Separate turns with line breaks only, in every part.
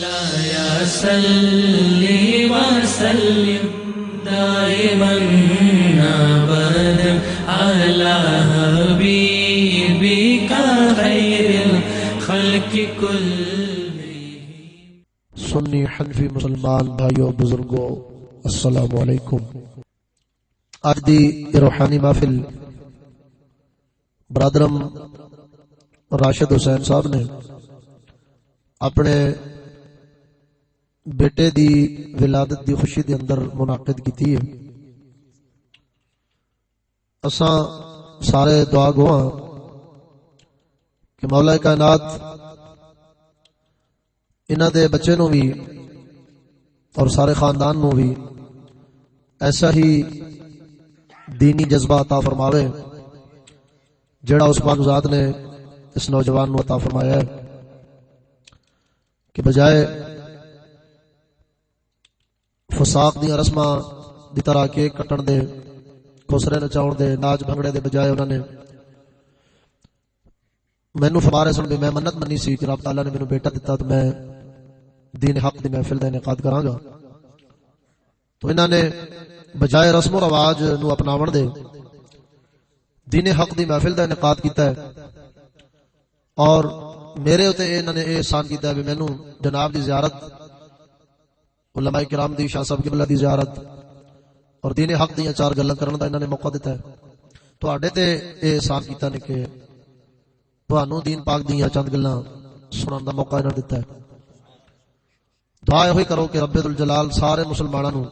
مولاي صل وسلم دائما ابدا على حبيبك خير الخلق كلهم.
سنی حنفی مسلمان بھائیو بزرگو السلام علیکم. اج دی روحانی محفل برادرم راشد حسین صاحب نے اپنے بیٹے دی ولادت دی خوشی دے اندر منعقد کیتی ہے. اساں سارے دعا گواں کہ مولا کائنات انہاں دے بچے نو بھی اور سارے خاندان نو بھی ایسا ہی دینی جذبہ عطا فرماوے جڑا اس پاکزاد نے اس نوجوان نو عطا فرمایا ہے کہ بجائے فساق دی رسماں دی طرح کیک کٹن دے خسرے نچاؤن دے ناچ بھنگڑے دے بجائے انہوں نے مینوں فرما رہے سن بھی میں منت منی سی کہ رب تعالیٰ نے مینوں بیٹا دیتا تو میں دین حق دی محفل دا انعقاد کراں گا. تو انہوں نے بجائے رسم و رواج نو اپناون دے دین حق دی محفل دا انعقاد کیتا ہے اور میرے تے انہوں نے یہ احسان کیتا ہے بھی مینوں جناب دی زیارت علماء کرام دی شاہ صاحب قبلہ دی زیارت اور دین حق دی چار گلاں کرن دا انہوں نے موقع دیتا ہے. تواڈے تے یہ احسان کیتا نے کہ تانوں دین پاک دیاں چند گلاں سنن دا موقع انہوں نے دیتا ہے. دعا ہوئی کرو کہ رب ذوالجلال سارے مسلماناں نوں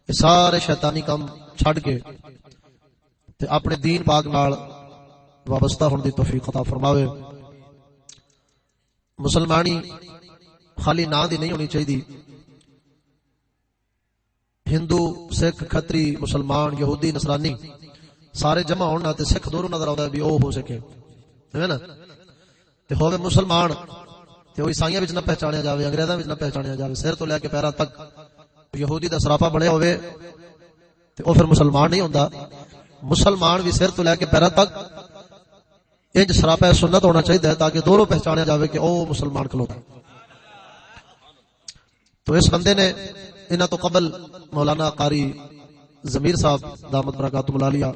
یہ سارے شیطانی کام چھڈ کے تے اپنے دین پاک نال وابستہ ہونے دی توفیق عطا فرماوے. مسلمانی خالی نام دی نہیں ہونی چاہیے. ہندو سکھ کھتری مسلمان یہودی نصرانی سارے جمع ہونا تے سکھ دوروں نظر آتا ہے بھی او ہو سکے ہے نا تے ہوے مسلمان تے وہ عیسائیاں وچ نہ پہچانیا جاوے انگریزاں وچ نہ پہچانیا جاوے سر تو لے کے پیراں تک یہودی دا سراپا بنیا ہوئے تے او پھر مسلمان نہیں ہوندا. مسلمان بھی سر تو لے کے پیراں تک انج سراپا سنت ہونا چاہیے تاکہ دونوں پہچانیا جاوے کہ او مسلمان کھلوتا. تو اس بندے نے انہاں تو قبل مولانا قاری ضمیر صاحب دامت برکاتہم العالیہ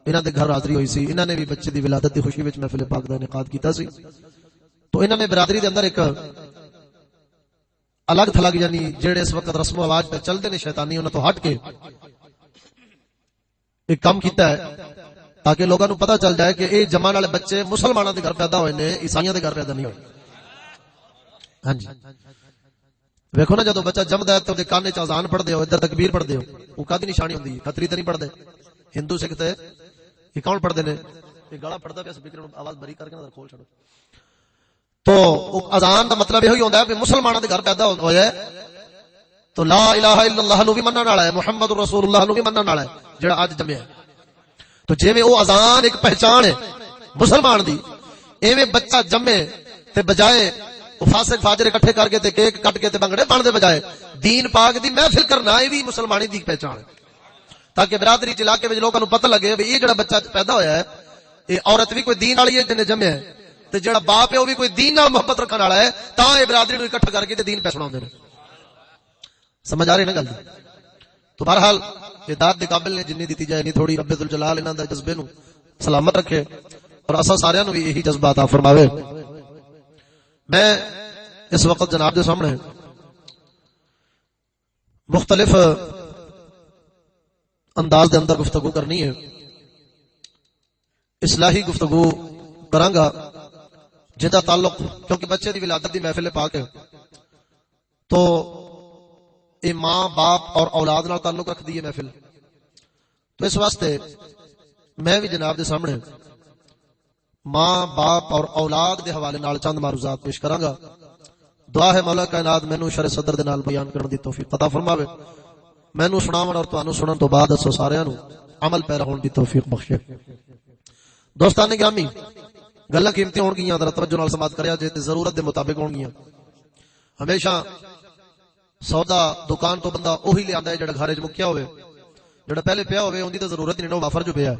انہاں دے گھر حاضری ہوئی سی. انہاں نے بھی بچے دی ولادت دی خوشی وچ محفل پاک دا انعقاد کیتا سی. تو انہاں نے برادری دے اندر ایک الگ تھلگ یعنی جڑے اس وقت رسم و رواج پہ چلتے نے شیطانی انہاں تو ہٹ کے ایک کام کیتا ہے تاکہ لوگوں کو پتہ چل جائے کہ یہ جمع والے بچے مسلمانوں دے گھر پیدا ہوئے نے عیسائیاں دے گھر پیدا نہیں ہوئے. ہاں جی ویکھو نا جدوں بچہ جمدا ہے تو دے کان وچ اذان پڑھ دے ہو ادھر تکبیر پڑھ دے ہو وہ کدی نشانی ہوندی ہے. کھتری تے نہیں پڑھ دے ہندو سکھ تے یہ کون پڑھ دے نے یہ گالا پڑھدا پیا سپیکر نوں آواز بری کر کے نہ کھول چھڑو. تو اذان دا مطلب یہ ہوندا ہے کہ مسلمانوں دے گھر پیدا ہویا ہے تو لا الہ الا اللہ نو بھی منن والا ہے محمد رسول اللہ نو بھی منن والا ہے جڑا اج جمیا ہے. تو جویں او اذان ایک پہچان ہے مسلمان دی ایویں بچہ جمے تے بجائے فاسق فاجر اکٹھے کر کے تے کیک کٹ کے تے بنگڑے پان دے بجائے دین پاک دی محفل کرنا یہ بھی مسلمانی دی پہچان ہے تاکہ برادری چ علاقے وچ لوکاں نوں پتہ لگے کہ یہ جڑا بچہ پیدا ہویا ہے یہ عورت بھی کوئی دین والی ہے جنے جمیا ہے تے جڑا باپ ہے وہ بھی کوئی دین نال محبت رکھن والا ہے تاں یہ برادری نوں اکٹھا کر کے تے دین پہ سناوندے نے. سمجھ آ رہی نا گل. تو بہرحال ہدایت دے قابل نے جنی دتی جائے نہیں تھوڑی رب ذوالجلال انہاں دے جذبے نوں سلامت رکھے اور اساں سارے نوں بھی یہی جذبہ عطا فرماوے. میں اس وقت جناب دے سامنے مختلف انداز دے اندر گفتگو کرنی ہے. اصلاحی گفتگو کراں گا جن کا تعلق کیونکہ بچے دی ولادت دی محفل پاک ہے تو یہ ماں باپ اور اولاد نال تعلق رکھ دی ہے محفل. تو اس واسطے میں بھی جناب دے سامنے ماں باپ اور اولاد دے حوالے نال چند معروضات پیش کراں گا. دعا ہے مولا کائنات مینوں شرح صدر دے نال بیان کرن دی توفیق عطا فرماوے. مینوں سناون اور تانوں سنن تو بعد اسو سارے نوں عمل پیرا ہون دی توفیق بخشے. دوستان گرامی گلاں قیمتی ہون گیاں ذرا توجہ نال سماعت کریا جے تے ضرورت دے مطابق ہون گیاں. ہمیشہ سودا دکان تو بندہ وہی لے آندا ہے جڑا گھر وچ مکیا ہوئے جڑا پہلے پیا ہوئے اون دی تے ضرورت نہیں نو وافر جو پیا.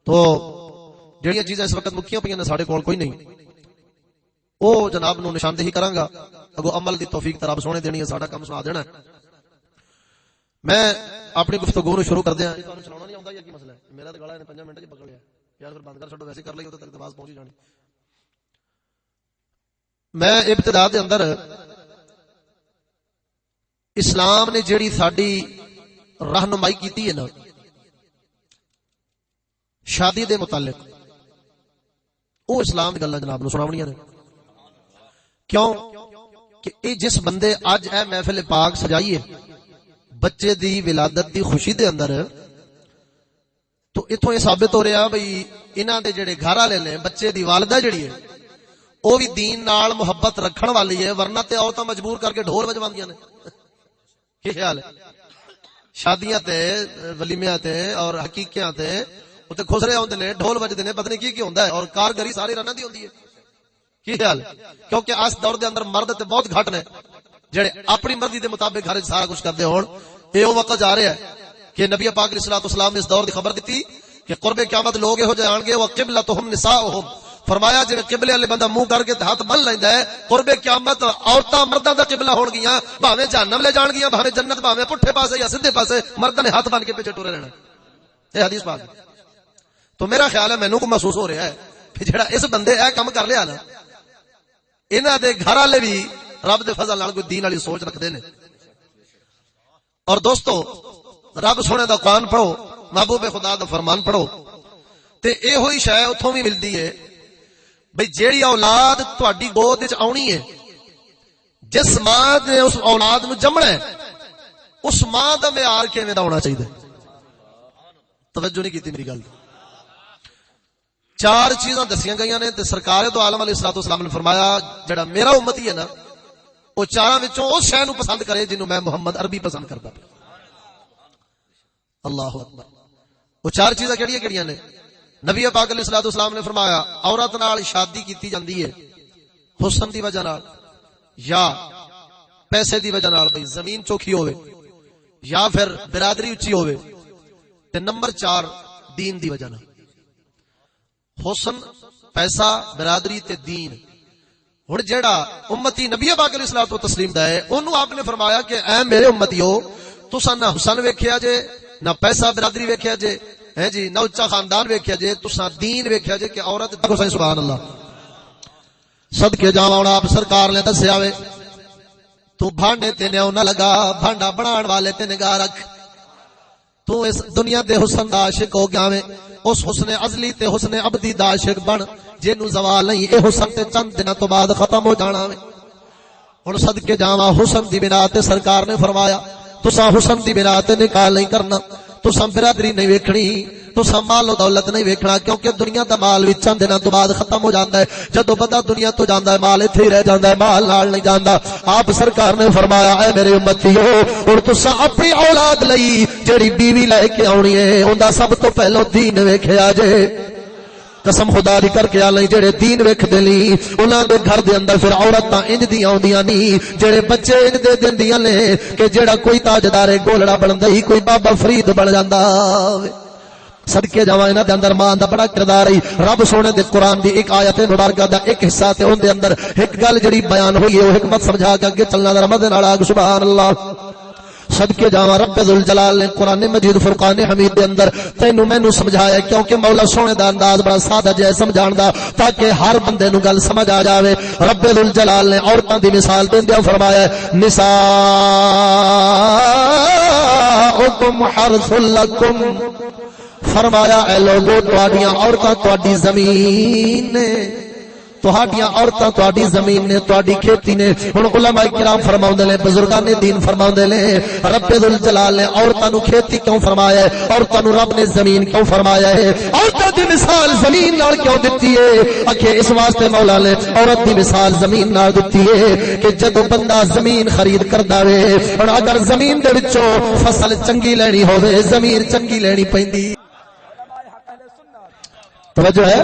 تو جڑیاں چیزاں اس وقت مکیاں پیاں نے ساڈے کول کوئی نہیں او جناب نو نشاندہی کراں گا اگو عمل دی توفیق تے رب سونے دینی ہے، ساڈا کم سنا دینا ہے۔ میں اپنی گفتگو نو شروع کردیا تانوں چلاونا نہیں آوندا یا کی مسئلہ ہے؟ میرا تے گلا نے 5 منٹ وچ پکڑ لیا یار، پھر بند کر چھڈو، ویسے کر لئی تے تک آواز پہنچ جانی۔ میں ابتدا دے اندر اسلام نے جیڑی ساڈی رہنمائی کیتی ہے نا شادی دے متعلق، وہ اسلام دی گلاں جناب نو سناونیاں نے۔ کیوں کہ اے جس بندے اج اے محفل پاک سجائی ہے بچے دی ولادت دی خوشی دے اندر، تو اتوں یہ ثابت ہو رہا بھئی انہاں دے جڑے گھر والے نے بچے دی والدہ جڑی ہے وہ بھی دین نال محبت رکھن والی ہے، ورنہ تے عورتاں مجبور کر کے ڈھول بجواندیاں نے۔ کی خیال ہے؟ شادیاں تے ولیمیاں تے اور حقیقیاں تے اوتے خسرے ہوندے نے، ڈھول بجدے نے، پتہ نہیں کی ہوندا ہے، اور کارگری ساری رناں دی ہوندی ہے۔ کی خیال ہے؟ کیونکہ اس دور دے اندر مرد تے بہت گھٹ نے جڑے اپنی مرضی دے مطابق گھر سارا کچھ کردے ہون۔ اے او وقت جا رہا ہے کہ نبی پاک علیہ الصلوۃ والسلام نے اس دور دی خبر دیتی کہ قرب قیامت لوگ ہو جان گے وقبلتہم نساؤہم، فرمایا جڑے قبلے والے بندہ منہ کر کے ہاتھ بن لیندا ہے، قرب قیامت عورتاں مرداں دا قبلہ ہون گیاں، بھاویں جہنم لے جان گیاں، بھاویں جنت، بھاویں پٹھے پاسے یا سیدھے پاسے، مرداں نے ہاتھ بن کے پیچھے ٹرے رہنا۔ یہ حدیث پاک ہے۔ تو میرا خیال ہے مینوں کو محسوس ہو رہا ہے کہ جڑا اس بندے اے کام کر لیا نا، انہاں دے گھر والے بھی رب دے فضل نال کوئی دین والی سوچ رکھدے نے۔ اور دوستو رب سونے دا قرآن پڑھو، محبوب خدا دا فرمان پڑھو، تے اے ہوئی شے اتھوں بھی ملدی ہے بھئی جیڑی اولاد تہاڈی گود وچ آونی ہے، جس ماں نے اس اولاد نو جمنا ہے، اس ماں دا معیار کیویں دا ہونا چاہیے؟ توجہ نہیں کیتی میری گل۔ 4 چیزاں دسیاں گئیاں نے تے سرکار دو عالم علیہ الصلوۃ والسلام نے فرمایا جڑا میرا امتی ہے نا وہ 4 وچوں اس شے نو پسند کرے جنوں میں محمد عربی پسند کردا پیا۔ اللہ اکبر۔ وہ 4 چیزاں کیڑیاں نے؟ نبی پاک علیہ الصلوۃ والسلام نے فرمایا عورت نال شادی کیتی جاندی ہے حسن دی وجہ نال، یا پیسے دی وجہ نال، بھئی زمین چوکھی ہوے، یا پھر برادری اچھی ہوے، تے نمبر 4 دین دی وجہ نال۔ حسن، پیسہ، برادری تے دین۔ ہن جیڑا امتی نبی پاک علیہ الصلوۃ والتسلیم دا ہے اونوں آپ نے فرمایا کہ اے میرے امتیو تساں نہ حسن ویکھیا جے، نہ پیسہ برادری ویکھیا جے، ہے جی، نہ اچا خاندان ویکھیا جے، تساں دین ویکھیا جے کہ عورت دیکھو سائیں سبحان اللہ۔ صدقے جاواں آپ سرکار نے دسیا وے تو بھانڈے تے نیو نہ لگا، بھانڈا بنان والے تے نگاہ رکھ۔ تو اس دنیا دے حسن دا عاشق ہو گیا وے، اس حسن ازلی تے حسن ابدی دا عاشق بن جینوں زوال نہیں، اے حسن تے چند دنوں تو بعد ختم ہو جانا وے۔ ہن صدقے جاواں حسن دی بنا تے سرکار نے فرمایا تساں حسن دی بنا تے نکاح نہیں کرنا، تساں برادری نہیں ویکھنی، تساں مال و دولت نہیں ویکھنا، کیونکہ دنیا دا مال وی چند دنوں تو بعد ختم ہو جاندا ہے۔ جدوں بندہ دنیا تو جاندا ہے مال ایتھے ہی رہ جاندا ہے، مال نال نہیں جاندا۔ آپ سرکار نے فرمایا اے میرے امتیو ہن تساں اپنی اولاد لئی جڑی بیوی لے کے آونی ہے اوندا سب تو پہلو دین ویکھیا جے۔ قسم خدا دی کر کے آ لئی جڑے دین ویکھدے نہیں انہاں دے گھر دے اندر پھر عورتاں انج دی آوندیاں نہیں، جڑے بچے انج دے دیندیاں نے کہ جڑا کوئی تاجدار گولڑا بندا ہی کوئی بابا فرید بن جاندا۔ صدقے جاواں انہاں دے اندر ماں دا بڑا کردار ہے۔ رب سونے دے قرآن دی ایک آیت مبارکہ دا ایک حصہ تے اون دے اندر ایک گل جڑی بیان ہوئی ہے وہ حکمت سمجھا کے اگے چلنا ذرا مدد نال آگ سبحان اللہ۔ صدقے جاواں رب ذوالجلال نے قرآن مجید فرقان حمید دے اندر تینوں مینوں سمجھایا، کیونکہ مولا سونے دا انداز بڑا سادہ جے سمجھان دا تاکہ ہر بندے نوں گل سمجھ آ جاوے۔ رب ذوالجلال نے عورتاں دی مثال دیندیاں فرمایا نساؤکم حرث لکم، فرمایا اے لوگو تواڈیاں عورتاں تواڈی زمین نے، تہاڈیاں عورتاں تہاڈی زمین نے، تہاڈی کھیتی نے۔ ہن علماء کرام فرماوندے نے، بزرگان دین فرماوندے نے رب ذوالجلال نے عورتاں نو کھیتی کیوں فرمایا ہے، عورتاں نو رب نے زمین کیوں فرمایا ہے، عورتاں دی مثال زمین نال کیوں دتی ہے؟ اکھے اس واسطے مولا نے عورت دی مثال زمین نال دتی ہے کہ جدوں بندہ زمین خرید کردا وے، ہن اگر زمین دے وچوں فصل چنگی لینی ہوے زمین چنگی لینی پیندی۔ توجہ ہے؟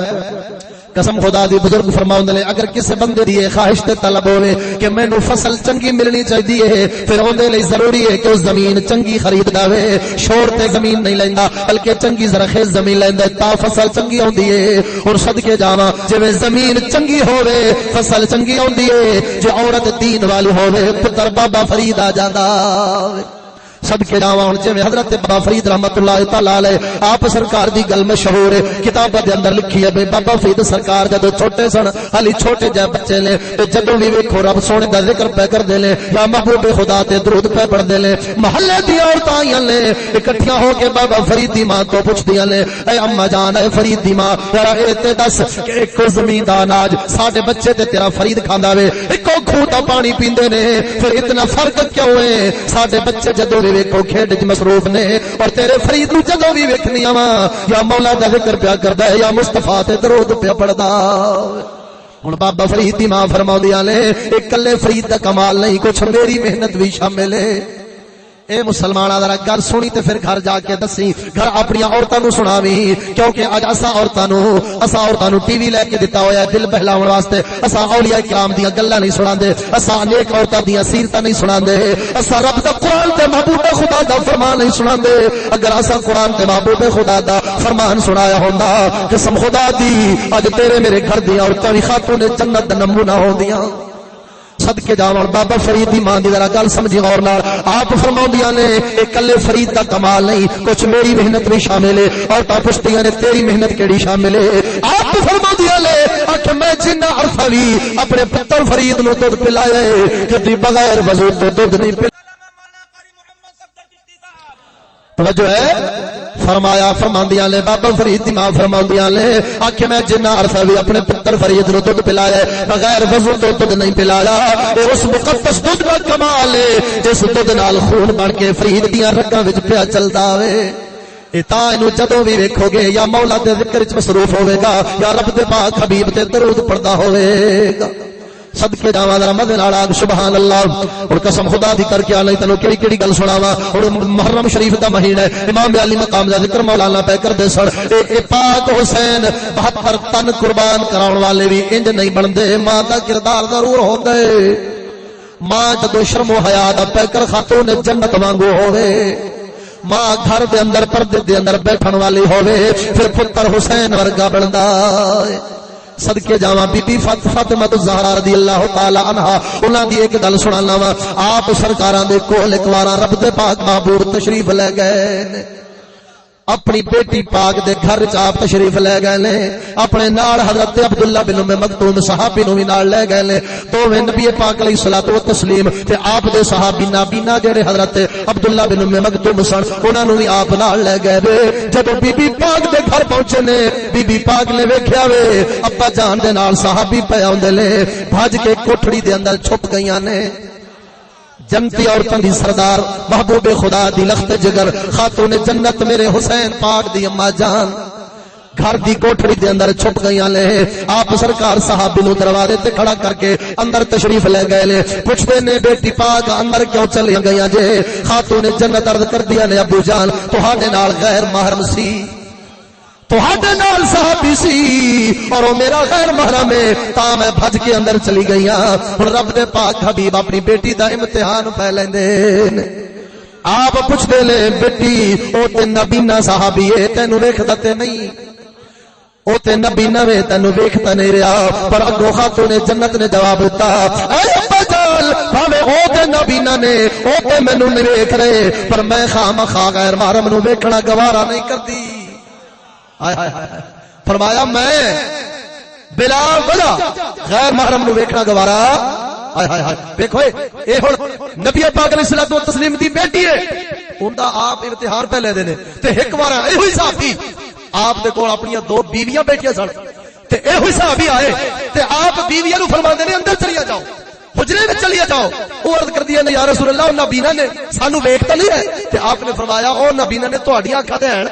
قسم خدا دی بزرگ فرماؤندے نے اگر کسی بندے دی خواہش تے طلب ہوے کہ مینوں فصل چنگی ملنی چاہیے ہے پھر اودے لئی ضروری ہے کہ اس زمین چنگی خرید لاوے شور تے زمین نہیں لیندا بلکہ چنگی زرخیز زمین لیندا تا فصل چنگی ہوندی ہے اور صدقے جاواں جویں زمین چنگی ہوے فصل چنگی ہوندی ہے جے عورت دین والی ہوے پتر بابا فرید آ جاندا صدقے جاواں ہن جویں حضرت بابا فرید رحمت اللہ تعالی علیہ آپ سرکار دی گل مشہور ہے کتاباں دے اندر لکھی ہے بے بابا فرید سرکار جدوں چھوٹے سن علی چھوٹے جے بچے نے تے جدوں بھی ویکھو رب سونے دا ذکر پہ کردے نے یا محبوب خدا تے درود پہ پڑھدے نے محلے دی عورتاں آئیاں نے اکٹھیاں ہو کے بابا فرید دی ماں تو پوچھدیاں نے اے اما جان اے فرید دی ماں ذرا اے تے دس کہ ایک زمین دا اناج ساڈے بچے تے تیرا فرید کھاندا وے اکو کھو دا پانی پیندے نے پھر اتنا فرق کیوں ہے ساڈے بچے جدوں ویکھو کھیڈ وچ مصروف نے اور تیرے فرید نو جدوں بھی ویکھنی آواں یا مولا دا ذکر پیا کردا ہے یا مصطفی تے درود پیا پڑھدا ہن بابا فرید دی ماں فرماؤندیاں نے اکلے فرید دا کمال نہیں کچھ میری محنت بھی شامل ہے اے مسلماناں ذرا گل سنی تے پھر گھر جا کے دسی گھر اپنی عورتاں نو سناویں کیونکہ اج اساں عورتاں نو ٹی وی لے کے دتا ہویا ہے دل بہلاون واسطے اساں اولیاء کرام دیاں گلاں نہیں سناندے اساں نیک عورتاں دیاں سیرتاں نہیں سناندے اساں رب دا قرآن تے محبوب خدا دا فرمان نہیں سناندے اگر اساں قرآن تے محبوب خدا دا فرمان سنایا ہوندا قسم خدا دی اج تیرے میرے گھر دیاں عورتاں وی خاتون جنت دا نمونہ ہوندیاں صدقے جاواں بابا فرید دی ماں دی ذرا گل سمجھی غور نال آپ فرماؤندیاں نے اکلے فرید دا کمال نہیں کچھ میری محنت بھی شامل ہے اور تا پوچھدیاں نے تیری محنت کیڑی شامل ہے آپ فرماؤندیاں نے کہ میں جنہ عرصہ وی اپنے پتر فرید نو دودھ پلایا ہے کبھی بغیر وضو تو دودھ نہیں پلایا توجہ ہے فرمایا فرماندیاں نے بابا فرید دی ماں فرماندیاں نے آکھے میں جنہ عرصہ بھی اپنے پتر فرید نو دودھ پلایا ہے بغیر وضو تو دودھ نہیں پلایا اے اس مقدس دودھ دا کمال ہے جس دودھ نال خون بن کے فرید دیاں رگاں وچ پیا چلدا وے اے تاں اینو جدوں بھی ویکھو گے یا مولا دے ذکر وچ مصروف ہوے گا یا رب دے پاک حبیب تے درود پڑھدا ہوے گا صدقے جاواں ذرا مدد نال آگ سبحان اللہ اور قسم خدا دی کر کے آلے تینوں کیڑی کیڑی گل سناواں اور محرم شریف دا مہینہ ہے امام علی مقام دا ذکر مولانا پہ کردے سن اے پاک حسین 72 تن قربان کراون والے بھی انج نہیں بندے ماں دا کردار ضرور ہوندا ہے ماں جدوں شرم و حیا دا پیکر خاتون جنت وانگو ہوے ماں گھر دے اندر پردے دے اندر بیٹھن والی ہوے پھر پتر حسین ورگا بندا ہے صدقے جاواں بی بی فاطمہ الزہرا رضی اللہ تعالی عنہا انہاں دی ایک گل سنانا وا آپ سرکاراں دے کول ایک وارا رب دے پاک محبوب تشریف لے گئے نے اپنی بیٹی پاک دے گھر وچ آپ تشریف لے گئے نے اپنے نال حضرت عبداللہ بن ام مکتوم صحابی نو بھی نال لے گئے نے دوویں نبی پاک علیہ الصلوۃ والتسلیم تے آپ دے صحابی نابینا جڑے حضرت عبداللہ بن ام مکتوم سن انہاں نو بھی آپ نال لے گئے جدوں بی بی پاک دے گھر پہنچے نے بی بی پاک نے ویکھیا وے ابا جان دے نال صحابی پے اوندے نے بھج کے کوٹھڑی دے اندر چھپ گئیاں نے جنتی عورتاں دی سردار محبوب خدا دی لخت جگر خاتون جنت میرے حسین پاک دی اما جان گھر دی کوٹھڑی دے اندر چھپ گئیاں نے آپ سرکار صحابی نو دروازے تے کھڑا کر کے اندر تشریف لے گئے نے پوچھتے نے بیٹی پاک اندر کیوں چلی گئیاں جے خاتون جنت عرض کر دیا نے ابو جان تہاڈے نال غیر محرم سی تہاڈے نال صحابی سی اور او میرا غیر محرم ہے تا میں بھج کے اندر چلی گئی ہاں ہن رب دے پاک حبیب اپنی بیٹی دا امتحان پہ لیندے نے آپ پوچھدے لے بیٹی او تے نبینا صحابی ہے تینوں ویکھدا تے نہیں او تے نبینا وے تینوں ویکھدا نہیں رہیا پر اگوں خاتون جنت نے جواب دتا اے ابا جان بھاوے او تے نبینا نے او تے مینوں نہیں ویکھ رہے پر میں خامخا غیر محرم نو ویکھنا گوارا نہیں کردی فرمایا میں بلا وجہ غیر محرم نو ویکھنا گوارا دیکھو اے ہن نبی پاک علیہ الصلوۃ والتسلیم دی بیٹی ہے اوندا آپ امتحان پہ لے دے نے تے ایک بار ایہی صحابی آپ دے کول اپنی دو بیویاں بیٹھیاں سن تے ایہی صحابی آئے تے آپ بیویاں نو فرماندے نے اندر چلیا جاؤ حجرے میں چلیا جاؤ او عرض کر دیا نے یا رسول اللہ نبینا نے سانو ویکھتا نہیں ہے تے آپ نے فرمایا او نبینا نے تہاڈیاں اکھاں تے ہیں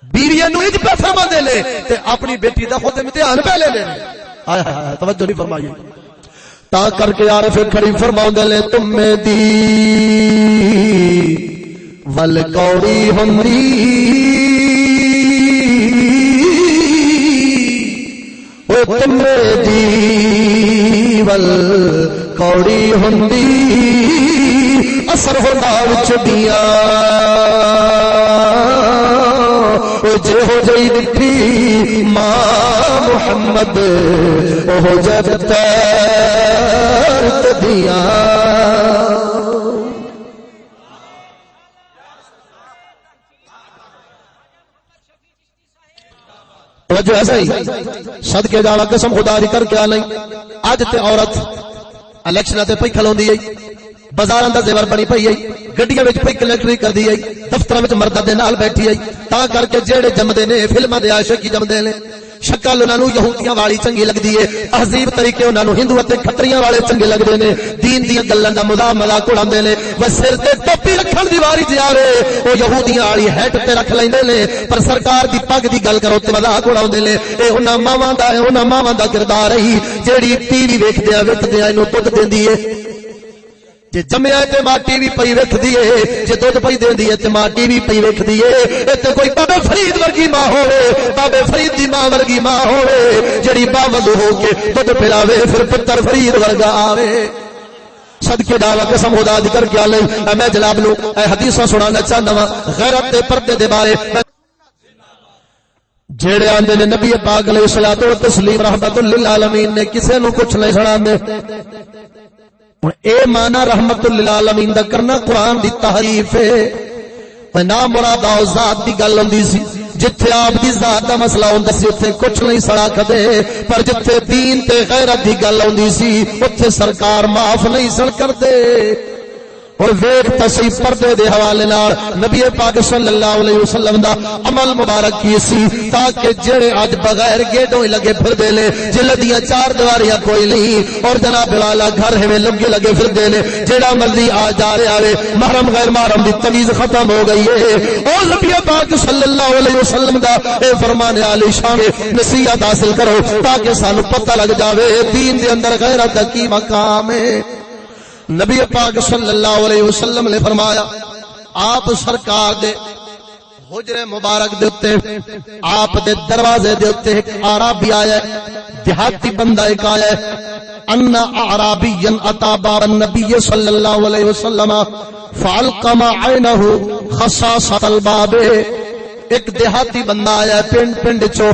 بیویاں نو اج پہ فرما دے لے تے اپنی بیٹی دا خود امتحان پہ لے لے ہائے ہائے توجہ نہیں فرمائی تا کر کے عارف کھڑی فرماوندے لے تم میں دی ول کوڑی ہوندی تمے جیول کوڑی ہوندی اثر ہوندا وچ دیاں جے ہو جئی دکھی ماں محمد او جب تیر دیاں توجہ ہے صحیح صدقے جاوا قسم خدا دی کر کے آلیں اج تے عورت الیکشن تے پئی کھلوندی ائی بازاراں دا زیور بنی پئی ائی گڈیاں وچ پئی کلیکٹری کردی ائی دفتراں وچ مرداں دے نال بیٹھی ائی تا کر کے جڑے جمدے نے فلماں دے عاشقی جمدے نے شکل انہاں نوں یہودیاں والی چنگی لگدی ہے تہذیب طریقے انہاں نوں ہندو تے کھتریاں والے چنگے لگدے نے دین دیاں گلاں دا مذاق اڑاندے نے بس سر تے ٹوپی رکھن دی واری تے آوے او یہودیاں والی ہیٹ تے رکھ لیندے نے پر سرکار دی پگ دی گل کرو تے مذاق اڑاوندے نے اے انہاں ماواں دا کردار ہے جیڑی ٹی وی ویکھدیاں ویکھدیاں اینوں دودھ دیندی ہے جے جمیا تے ماں ٹی وی پئی ویکھدی ہے جے دودھ پئی دیندی ہے تے ماں ٹی وی پئی ویکھدی ہے تے کوئی بابے فرید ورگی ماں ہوے بابے فرید دی ماں ورگی ماں ہوے جڑی باوضو ہو کے دودھ پلاوے پھر پتر فرید ورگا آوے صدقے دعوی قسم خدا دی کر کے آلے میں جناب نو حدیثاں سنانا چاہندا وا غیرت تے پردے دے بارے جڑے آندے نے نبی پاک علیہ الصلوۃ والتسلیم رحمت للعالمین نے کسے نو کچھ نہیں سناندے اے مانا رحمت للعالمین دا کرنا قرآن دی تحریف ہے نا مراد آؤ ذات دی گل ہوندی سی جتھے آپ دی ذات دا مسئلہ ہوندا سی اوتھے کچھ نہیں سڑا کدے پر جتھے دین تے غیرت دی گل ہوندی سی اوتھے سرکار معاف نہیں سن کردے اور ویکھ تصیب پردے دے حوالے نال نبی پاک صلی اللہ علیہ وسلم دا عمل مبارک کی سی تاکہ جڑے اج بغیر گیٹوں ہی لگے پھر دے لے جلدیاں چار دیواریاں کوئی نہیں اور جناب والا گھر ہے لگے لگے پھر دے لے جڑا مرضی آ جا رہا ہے محرم غیر محرم دی تمیز ختم ہو گئی ہے اور نبی پاک صلی اللہ علیہ وسلم دا اے فرمان عالی شان نصیحت حاصل کرو تاکہ سانو پتہ لگ جاوے دین دے اندر غیرت دا کی مقام ہے نبی پاک صلی اللہ علیہ وسلم نے فرمایا آپ سرکار دے حجرے مبارک دے اتے آپ دے دروازے دے اتے ایک عربی آیا ہے دیہاتی بندہ ایک آیا ہے ان اعرابیا اتا باب النبی صلی اللہ علیہ وسلم فالقم عینہ خصاصۃ الباب ایک دیہاتی بندہ آیا پنڈ چو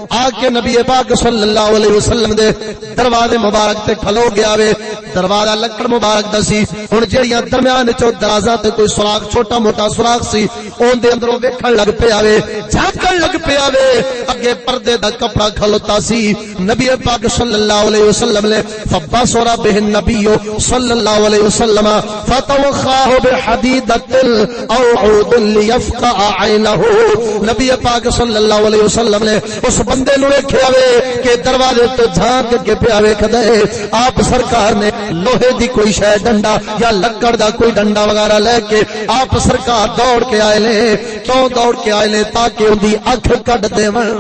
آ کے نبی پاک صلی اللہ علیہ وسلم دے دروازے مبارک تے کھلو گیا وے دروازہ لکڑ مبارک دا سی ہن جڑیاں درمیان چو درازاں تے کوئی سوراخ چھوٹا موٹا سوراخ سی اون دے اندروں ویکھن لگ پیا وے جھانکن لگ پیا وے اگے پردے دا کپڑا کھلوتا سی نبی پاک صلی اللہ علیہ وسلم نے فبصر به النبی صلی اللہ علیہ وسلم فتوخاه بحديدة او عود ليفقع عينه نبی پاک صلی اللہ علیہ وسلم نے اس بندے نو ویکھیا وے کہ دروازے تو جھانک کے پیا ویکھدا ہے آپ سرکار نے لوہے دی کوئی شے ڈنڈا یا لکڑ دا کوئی ڈنڈا وغیرہ لے کے آپ سرکار دوڑ کے آئے لے کیوں دوڑ کے آئے لے تاکہ ان دی اکھ کڈ دیون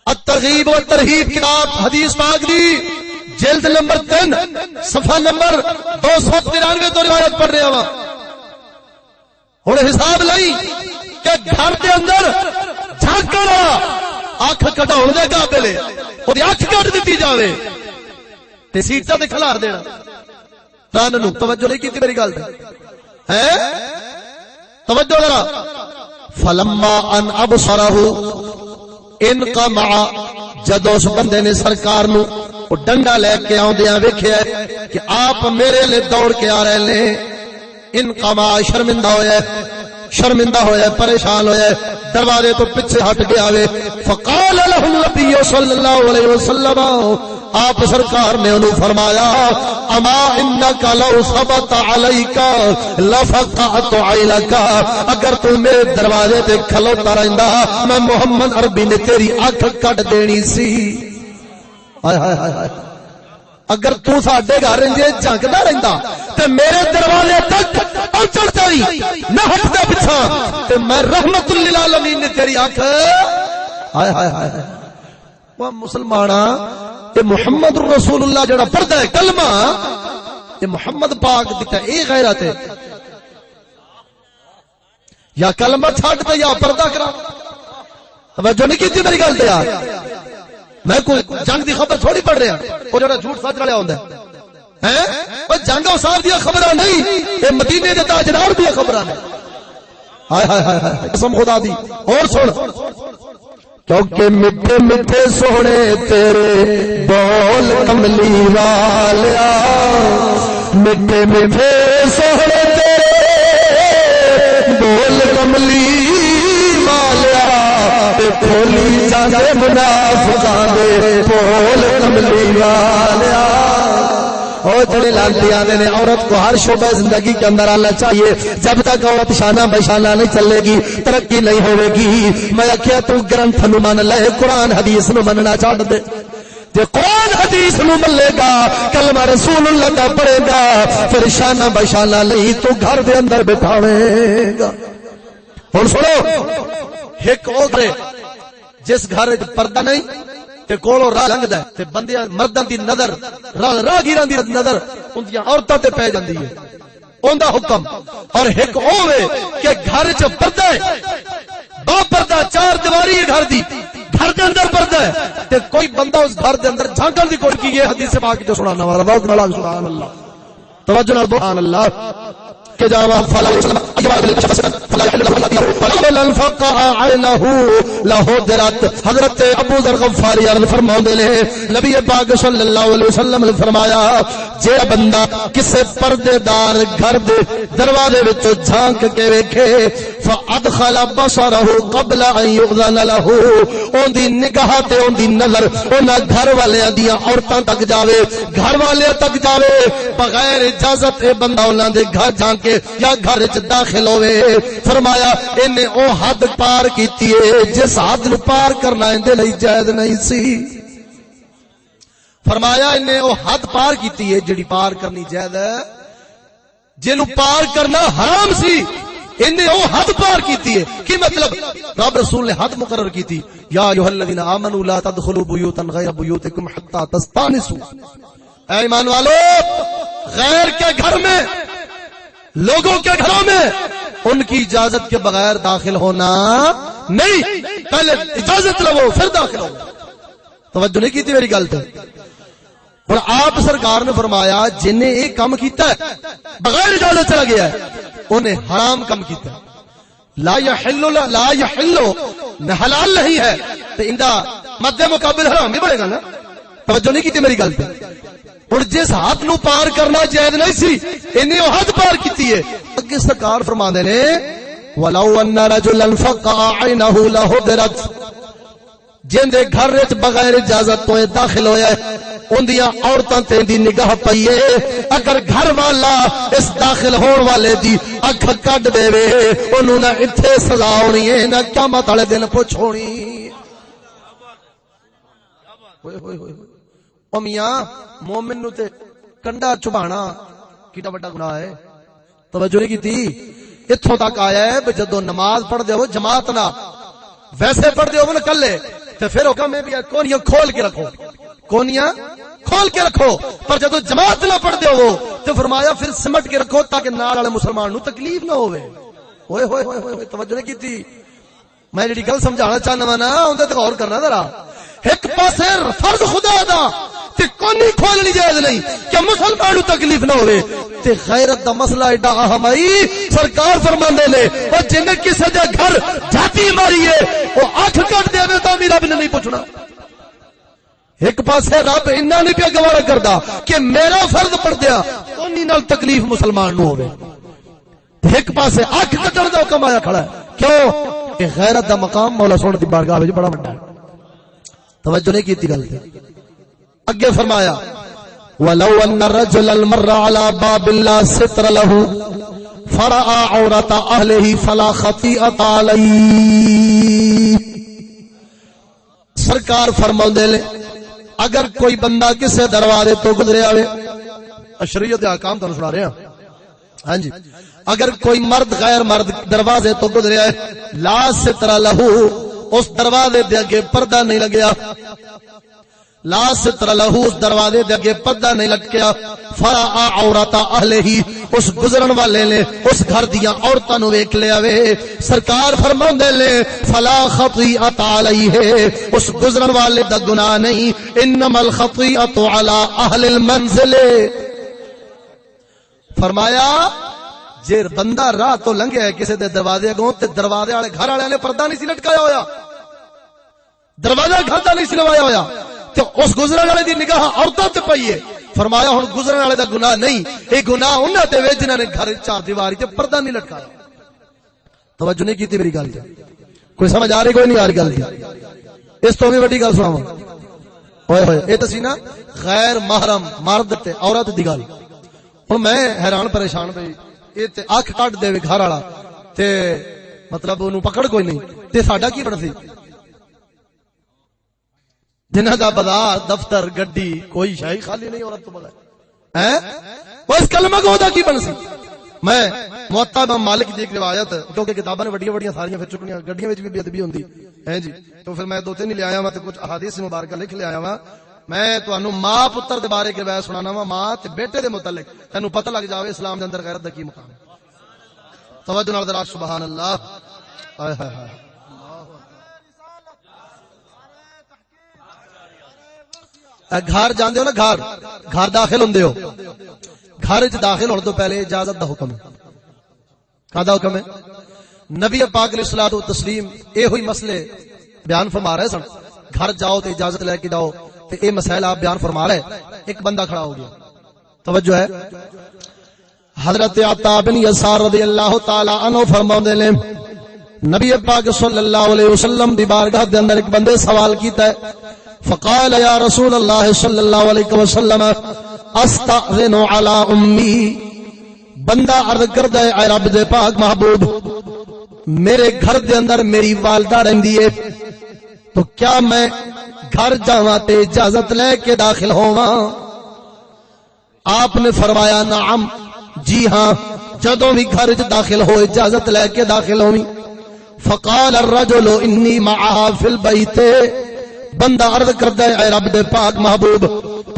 الترغیب والترہیب کتاب حدیث پاک دی جلد نمبر 3 صفحہ نمبر 293 تو روایت پڑھ رہا ہوں ہن حساب لئی کہ گھر دے اندر جھانکن والا اکھ کڈاؤن دے قابل ہے اودی اکھ کڈ دتی جاوے تے سیٹاں تے کھلار دینا تان نو توجہ نہیں کیتی میری گل تے ہیں توجہ ذرا فلما ان ابصره ان قمع جدو اس بندے نے سرکار نو او ڈنڈا لے کے آوندیاں ویکھیا کہ آپ میرے لے دوڑ کے آ رہے نے ان قمع شرمندہ ہویا پریشان ہویا دروازے تو پیچھے ہٹ گیا وے فقال له النبي صلی اللہ علیہ وسلم آپ سرکار نے انہوں فرمایا اما انک لو ثبت علیک لفقعت عینک اگر تو میرے دروازے تے کھلوتا رہندا میں محمد عربی نے تیری اکھ کٹ دینی سی ہائے ہائے ہائے اگر تو ساڈے گھر رہندے جھانکدا رہندا تے میرے دروازے تک پہنچ جائی نہ ہٹدا پیچھے تے میں رحمت للعالمین نے تیری اکھ ہائے ہائے ہائے وہ مسلماناں یہ محمد رسول اللہ جڑا پڑھدا ہے کلمہ یہ محمد پاک دی تے اے غیرت ہے یا کلمہ چھڈ تے یا پردہ کرا توجہ نہیں کیتی میری گل تے یار میں کوئی جنگ دی خبر تھوڑی پڑھ رہا وہ جڑا جھوٹ سچ رلیا ہوندا ہے او جنگ او صاحب دی خبراں نہیں اے مدینے دے تاجدار دی خبراں نے ہائے ہائے ہائے قسم خدا دی اور سن کیونکہ میٹھے میٹھے سونے تیرے بول کملی والیا میٹھے میٹھے سونے تیرے بول کملی والیا کھولی جانے منافقاں دے بول کملی والیا اور جڑے لانتی آنے نے عورت کو ہر شعبہ زندگی کے اندر آنا چاہیے جب تک عورت شانہ بشانہ نہیں چلے گی ترقی نہیں ہوئے گی میں کیا تو گرنتھ نو من لے قرآن حدیث نو مننا چھوڑ دے تے قرآن حدیث نو من لے گا کلمہ رسول اللہ کا پڑھے گا پھر شانہ بشانہ نہیں تو گھر دے اندر بٹھاوے گا اور سنو ایک اوکرے جس گھر پردہ نہیں تے کولو راہ لنگدا ہے تے بندیاں مرداں دی نظر راہگیراں دی نظر اندیاں عورتاں تے پے جاندی ہے اوندا حکم اور ایک ہوے کہ گھر وچ پردہ ہے با پردہ چار دیواری ہے گھر دی گھر دے اندر پردہ ہے تے کوئی بندہ اس گھر دے اندر جھانکن دی کوشش کی ہے حدیث پاک جو سنانا والا بہت بڑا سبحان اللہ توجہ نال سبحان اللہ کہ جواب فلا حضرت ابو ذر غفاری عرض فرماندے نے نبی پاک صلی اللہ علیہ وسلم نے فرمایا جے بندہ کسے پردے دار گھر دے دروازے وچ جھانک کے ویکھے فادخل بصرہ قبل ان یؤذن له اون دی نگاہ تے اون دی نظر انہاں گھر والیاں دیاں عورتاں تک جاوے گھر والے تک جاوے بغیر اجازت اے بندہ انہاں دے گھر جھانک کے یا گھر وچ داخل ہوے فرمایا اینے او حد پار کیتی ہے جس حد نو پار کرنا اندے لئی جائز نہیں سی فرمایا اینے او حد پار کیتی ہے جڑی پار کرنی جائز ہے جنوں پار کرنا حرام سی انہیں او حد پار کیتی ہے کی مطلب رب رسول نے حد مقرر کی تھی یا ایھا الذین آمنوا لا تدخلوا بیوتا غیر بیوتکم حتی تستانسوا اے ایمان والو غیر کے گھر میں لوگوں کے گھروں میں ان کی اجازت کے بغیر داخل ہونا نہیں پہلے اجازت لو پھر داخل ہو توجہ نہیں کی تھی میری گل تے اور آپ سرکار نے فرمایا جن نے ایک کام کیتا ہے بغیر اجازت چلا گیا ہے انہیں حرام کام کیتا ہے لا یحل نہ حلال نہیں ہے تو اندا مد مقابل حرام بھی بڑھے گا نا توجہ نہیں کی تھی میری گل تے اور جس حد نو پار کرنا جائز نہیں سی انہیں وہ حد پار کیتی ہے اگے سرکار فرماندے نے ولو ان رجلا فقع عینه لهدرت جن دے گھر وچ بغیر اجازت تو داخل ہویا ہے اندیاں عورتاں تے دی نگاہ پئی ہے اگر گھر والا اس داخل ہون والے دی اکھ کڈ دے وے اونوں نہ ایتھے سزا ہونی ہے نہ قیامت والے دن پوچھ ہونی ہوئے ہوئے ہوئے او میاں مومن نو تے کنڈا چبانا کیڑا بڑا گناہ ہے توجہ نہیں کیتی ایتھوں تک آیا ہے جدوں نماز پڑھ دے ہو جماعت نہ ویسے پڑھ دے ہو نا کلے تے پھر حکم ہے بھی کونیاں کھول کے رکھو کونیاں کھول کے رکھو پر جدوں جماعت نہ پڑھ دے ہو تو فرمایا پھر سمٹ کے رکھو تاکہ نال والے مسلمان نو تکلیف نہ ہوے ہوئے ہوئے ہوئے ہوئے توجہ نہیں کیتی میں جڑی گل سمجھانا چاہنا وا نا اون تے غور کرنا ذرا ایک پاسے فرض خدا دا تے کونی کھولنی جائز نہیں کہ مسلمان نو تکلیف نہ ہوے تے غیرت دا مسئلہ ایڈا اہم ہے سرکار فرماندے نے او جن کسے دے گھر جاتی ماری ہے او اکھ کٹ دے تو بھی رب نے نہیں پوچھنا ایک پاسے رب انہاں نہیں پیا گوارا کردا کہ میرا فرض پڑھ دیا کونی نال تکلیف مسلمان نو ہوے ایک پاسے اکھ کٹن دا حکم آیا کھڑا ہے کیوں کہ غیرت دا مقام مولا سونے دی بارگاہ وچ بڑا بڑا ہے توجہ نہیں کیتی گل تے اگے فرمایا ولو ان الرجل المر على باب الله ستر له فرأى عورت اهله فلا خطيئة عليه سرکار فرماندے نے اگر کوئی بندہ کسے دروازے تو گزرے آوے شریعت دے احکام تانوں سنا رہے ہیں ہاں جی اگر کوئی مرد غیر مرد دروازے تو گزرے آئے لا ستر له اس دروازے دے اگے پردہ نہیں لگیا لا ستر لہو، اس دروازے دے اگے پردہ نہیں لٹکیا، فرا عورت اہلہی، اس گزرن والے نے اس گھر دیاں عورتاں نو ویکھ لیا وے۔ سرکار فرماندے نے فلا خطیئۃ علیہ، اس گزرن والے دا گناہ نہیں، انما الخطیئۃ علی اہل المنزل۔ فرمایا جے بندہ راہ تو لنگیا ہے کسی دے دروازے اگوں تے دروازے والے گھر والے نے پردہ نہیں سی لٹکایا ہویا، دروازہ گھر دا نہیں سی لوایا ہویا، تو اس گزرن والے دی نگاہ عورتاں تے پئی ہے۔ فرمایا ہن گزرن والے دا گناہ نہیں، اے گناہ انہاں تے وے جنہاں نے گھر چار دیواری تے پردہ نہیں لٹکایا۔ توجہ نہیں کیتی میری گل تے، کوئی سمجھ آ رہی کوئی نہیں آ رہی گل دی؟ اس تو بھی بڑی گل سناواں، ہوئے ہوئے اے تے سی نا غیر محرم مرد تے عورت دی گل۔ ہن میں حیران پریشان بھئی اے تے اکھ کڈ دے گھر والا تے مطلب اونوں پکڑ کوئی نہیں تے ساڈا کی بن سی؟ جنہاں دا بازار دفتر گڈی کوئی شے خالی نہیں عورت تو بغیر ہیں، وہ اس کلمہ کو دا کی بن سی؟ میں موطا امام مالک دی ایک روایت، کیونکہ کتاباں نے وڈیاں وڈیاں ساریاں پھر چکنیاں، گڈیاں وچ بھی بے ادبی ہوندی ہے جی، تو پھر میں دو تین لے آیا وا تے کچھ احادیث مبارکہ لکھ لے آیا وا۔ میں تانوں ماں پتر دے بارے روایت سنانا وا، ماں تے بیٹے دے متعلق، تینوں پتہ لگ جاوے اسلام دے اندر غیرت دا کی مقام ہے۔ توجہ نال ذرا سبحان اللہ، ہائے ہائے ہائے۔ گھر جاندے ہو نا، گھر داخل ہوندے ہو، گھر وچ داخل ہونے تو پہلے اجازت دا حکم ہے۔ کہدا حکم ہے؟ نبی پاک علیہ الصلوۃ والتسلیم اے ہوئی مسئلے بیان فرما رہے سن، گھر جاؤ تے اجازت لے کے جاؤ، تے اے مسائل آپ بیان فرما رہے۔ ایک بندہ کھڑا ہو گیا، توجہ ہے، حضرت عطا بن یسار رضی اللہ تعالی عنہ فرماندے نے نبی پاک صلی اللہ علیہ وسلم دی بارگاہ دے اندر ایک بندے سوال کیتا ہے، فقال یا رسول اللہ صلی اللہ علیہ وسلم استأذن علی امی، بندہ عرض کردا ہے اے رب دے پاک محبوب، میرے گھر دے اندر میری والدہ رہندی ہے، تو کیا میں گھر جاواں تے اجازت لے کے داخل ہوواں؟ آپ نے فرمایا نعم، جی ہاں، جدوں بھی گھر وچ داخل ہو اجازت لے کے داخل ہوویں۔ فقال الرجل انی معها فی البیت، بندہ عرض کردا ہے اے رب دے پاک محبوب،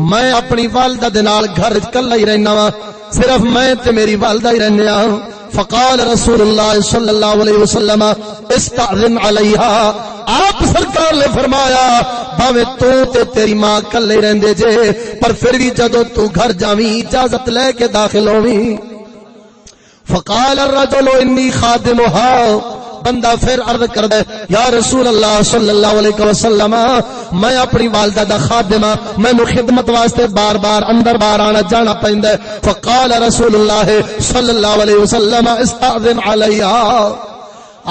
میں اپنی والدہ دے نال گھر وچ کلا ہی رہنا وا، صرف میں تے میری والدہ ہی رہنے ہاں۔ فقال رسول اللہ صلی اللہ علیہ وسلم استأذن علیہا، آپ سرکار نے فرمایا بھاویں تو تے تیری ماں کلے رہندے جے، پر پھر بھی جدوں تو گھر جاویں اجازت لے کے داخل ہوویں۔ فقال الرجل انی خادمها، بندہ پھر عرض کردا ہے یا رسول اللہ صلی اللہ علیہ وسلم، میں اپنی والدہ دا خادم ہاں، مینوں خدمت واسطے بار بار اندر باہر آنا جانا پیندا ہے۔ فقال رسول اللہ صلی اللہ علیہ وسلم استأذن علیہا،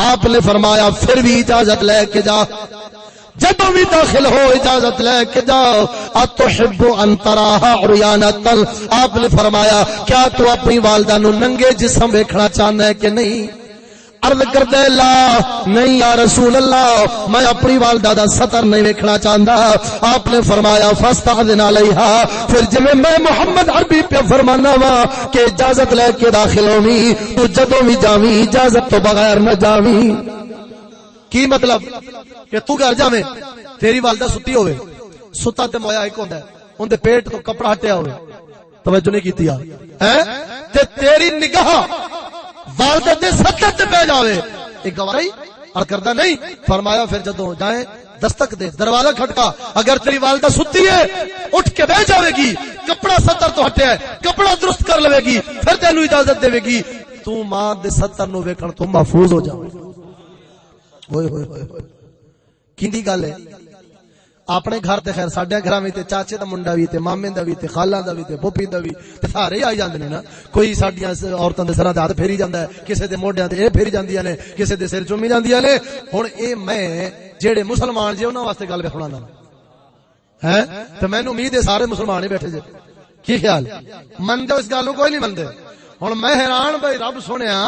آپ نے فرمایا پھر بھی اجازت لے کے جا، جدوں بھی داخل ہو اجازت لے کے جاؤ۔ اتحب ان تراها عریانۃ، آپ نے فرمایا کیا تو اپنی والدہ نو ننگے جسم ویکھنا چاہنا ہے کہ نہیں؟ عرض کردے لا نہیں یا رسول اللہ، میں اپنی والدہ دا سطر نہیں ویکھنا چاہندا۔ آپ نے فرمایا فاستأذن علیہا، پھر جویں میں محمد عربی پہ فرمانا وا کہ اجازت لے کے داخل ہوویں، تو جدوں بھی جاویں اجازت تو بغیر نہ جاویں۔ کی مطلب کہ تو گھر جاویں تیری والدہ ستی ہوئے، ستا تے مویا ایک ہوندا ہے، اون دے پیٹ تو کپڑا ہٹیا ہوئے، توجہ نہیں کیتی ہے تے تیری نگاہ والدہ دے سطر تے پہ جاوے، ایک گواہی اور کردہ نہیں۔ فرمایا پھر جدوں جائیں دستک دے، دروازہ کھٹکا، اگر تیری والدہ ستی ہے اٹھ کے بیٹھ جاوے گی، کپڑا سطر تو ہٹیا ہے، کپڑا درست کر لے گی، پھر تینوں اجازت دے گی، تو ماں دے سطر نو ویکھن تو محفوظ ہو جاوے۔ ہوئے ہوئے ہوئے ہوئے کیندی گل ہے؟ اپنے گھر تے خیر ساڈے گھراں وچ تے چاچے دا منڈا وی تے مامے دا وی تے خالہ دا وی تے پھوپھی دا وی تے سارے آئی جاندے نے نا، کوئی ساڈیاں عورتاں دے سراں تے ہاتھ پھیری جاندا ہے، کسے دے موڈیاں تے اے پھیری جاندیاں نے، کسے دے سر چومی جاندیاں نے۔ ہن اے میں جیڑے مسلمان جے انہاں واسطے گل سنانا ہے تے مینوں امید ہے سارے مسلمان ہی بیٹھے جے، کی خیال مندے اس گل نوں؟ کوئی نہیں مندے۔ ہن میں حیران بھائی رب سنیا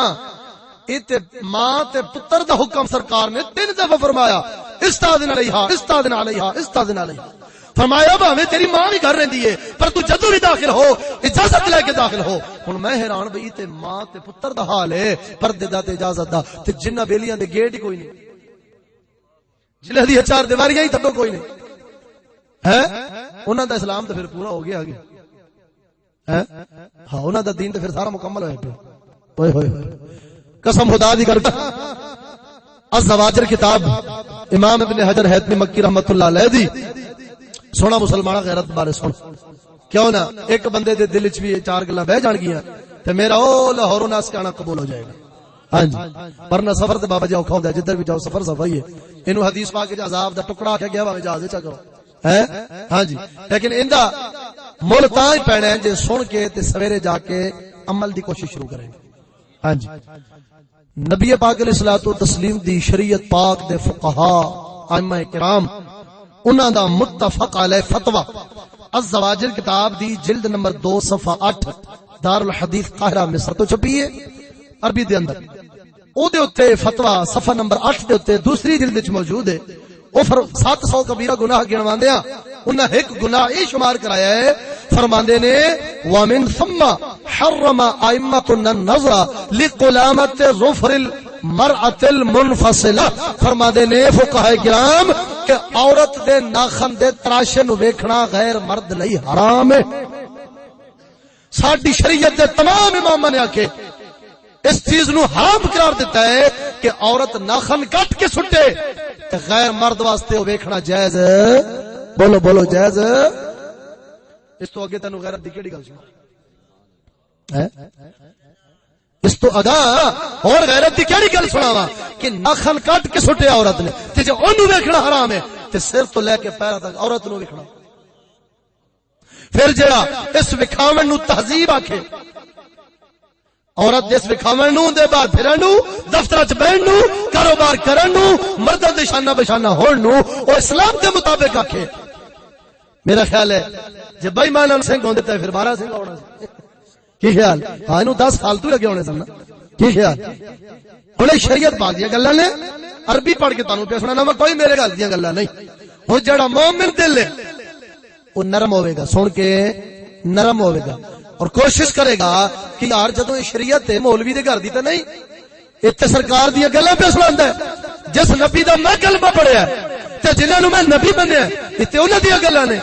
تے ماں تے پتر دا حکم سرکار نے 3 دفعہ فرمایا استاذن علیہا استاذن علیہا استاذن علیہا، فرمایا بھاویں تیری ماں بھی گھر رہندی ہے پر تو جدوں بھی داخل ہو اجازت لے کے داخل ہو۔ ہن میں حیران بھئی تے ماں تے پتر دا حال ہے، پردے دا تے اجازت دا، تے جنہ بیلیاں دے گیٹ ہی کوئی نہیں، جنہ دی 4 دیواریاں ہی تھڈو کوئی نہیں، ہے انہاں دا اسلام تو پھر پورا ہو گیا آگے ہے ہاں انہاں دا دین تو پھر سارا مکمل ہویا پیا اوئے ہوئے قسم خدا دی کرتا الزواجر کتاب امام ابن حجر حیتمی مکی رحمت اللہ علیہ دی سونا مسلمانہ غیرت بارے سن کیوں نہ ایک بندے دے دل وچ بھی چار گلاں بہ جان گیاں تے میرا او لاہور ناس کہنا قبول ہو جائے گا ہاں جی ورنہ سفر تے بابا جی اوکھا ہوندا جدھر بھی جاؤ سفر صفائی ہے اینو حدیث پاک وچ عذاب دا ٹکڑا آکھیا گیا وا جہاز وچ کرو ہے ہاں جی لیکن ایندا مول تاں ہی پینا ہے جے سن کے تے سویرے جا کے عمل دی کوشش شروع کریں ہاں جی نبی پاک علیہ الصلوۃ والتسلیم دی شریعت پاک دے فقہاء ائمہ کرام انہاں دا متفق علیہ فتوی الزواجر کتاب دی جلد نمبر 2 صفحہ 8 دار الحدیث قاہرہ مصر تو چھپی ہے عربی دے اندر او دے اوتے فتوی صفحہ نمبر 8 دے اوتے دوسری جلد وچ موجود ہے او 700 کبیرہ گناہ گنواندیاں انہاں ایک گناہ اے شمار کرایا ہے فرماندے نے ومن ثم حرم ائمۃ النظر لقلامۃ ظفر المرأۃ المنفصلہ فرماندے نے فقہاء کرام کہ عورت دے ناخن دے تراشے نو ویکھنا غیر مرد لئی حرام ہے ساڈی شریعت دے تمام اماماں نے آکھے اس چیز نو حرام قرار دیتا ہے کہ عورت ناخن کٹ کے سٹے غیر مرد واسطے وہ ویکھنا جائز بولو بولو جائز اس تو اگے تینوں غیرت دی کیڑی گل سنا اس تو اگا اور غیرت دی کیڑی گل سناواں کہ ناخن کٹ کے سٹے عورت نے تے جے اونوں ویکھنا حرام ہے تے سر تو لے کے پیروں تک عورت نو ویکھنا پھر جڑا اس وکھاون نو تہذیب آکھے عورت جس وکھاون نو دے بعد پھرن نو دفتر وچ بیٹھن نو کاروبار کرن نو مرداں دے شانہ بشانہ ہون نو او اسلام دے مطابق آکھے میرا خیال ہے جے بے ایمان سنگ ہوندے تے پھر 12 سنگ ہونا سی کی خیال ہاں اینو 10 فالتو لگے ہونے سن کی خیال ہن شریعت پاک دی گلاں نے عربی پڑھ کے تانوں پہ سنانا کوئی میرے گل دی گلاں نہیں ہن جڑا مومن دل ہے او نرم ہوے گا سن کے نرم ہوے گا اور کوشش کرے گا کہ یار جدوں یہ شریعت ہے مولوی دے گھر دی تے نہیں ایتھے سرکار دی گلاں پہ سناندا ہے جس نبی دا میں کلمہ پڑھیا تے جنہاں نو میں نبی بنیا ایتھے انہاں دی گلاں نے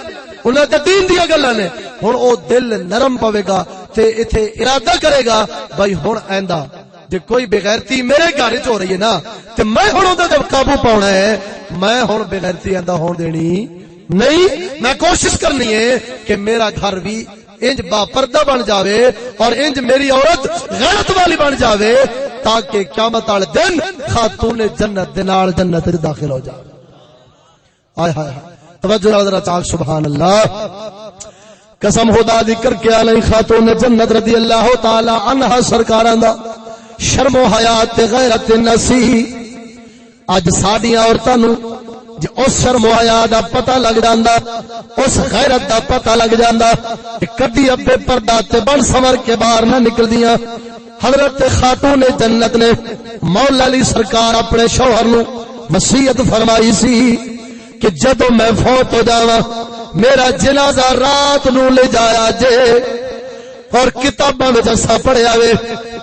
انہاں دے دین دی گلاں نے ہن او دل نرم پوے گا تے ایتھے ارادہ کرے گا بھائی ہن ایندا جے کوئی بے غیرتی میرے گھر وچ ہو رہی ہے نا تے میں ہن اوندا تے قابو پاونا ہے میں ہن بے غیرتی ایندا ہون دینی نہیں میں کوشش کرنی ہے کہ میرا گھر بھی انج با پردہ بن جاوے اور انج میری عورت غیرت والی بن جاوے تاکہ قیامت والے دن خاتون جنت دے نال جنت وچ داخل ہو جاوے ہائے ہائے توجہ ذرا چاک سبحان اللہ قسم خدا دی کر کے علی خاتون جنت رضی اللہ تعالی عنہا سرکاراں دا شرم و حیا تے غیرت نسی اج ساڈیاں عورتاں نو جے اس شرم و حیا دا پتہ لگ جاندا اس غیرت دا پتہ لگ جاندا کہ کدی ابے پردہ تے بن سمر کے باہر نہ نکلدیاں حضرت خاتون جنت نے مولا علی سرکار اپنے شوہر نو وصیت فرمائی سی کہ جدوں میں فوت ہو جاواں میرا جنازہ رات نو لے جایا جے اور کتاباں وچ ایسا پڑھیا وے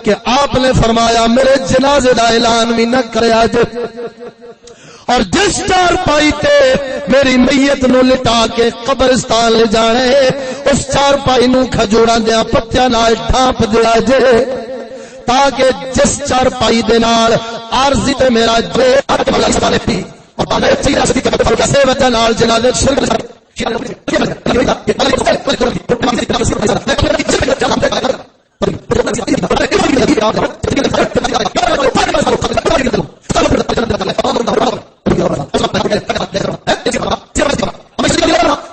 کہ آپ نے فرمایا میرے جنازے دا اعلان بھی نہ کریا جے اور جس چار پائی تے میری میت نو لٹا کے قبرستان لے جانے اس چار پائی نو کھجوراں دیاں پتیاں نال ڈھانپ دیا جے تاکہ جس چار پائی دے نال عارضی تے میرا جو پی اور بعد سیدھا صدیق کے سے وجہ نال جنازے شرک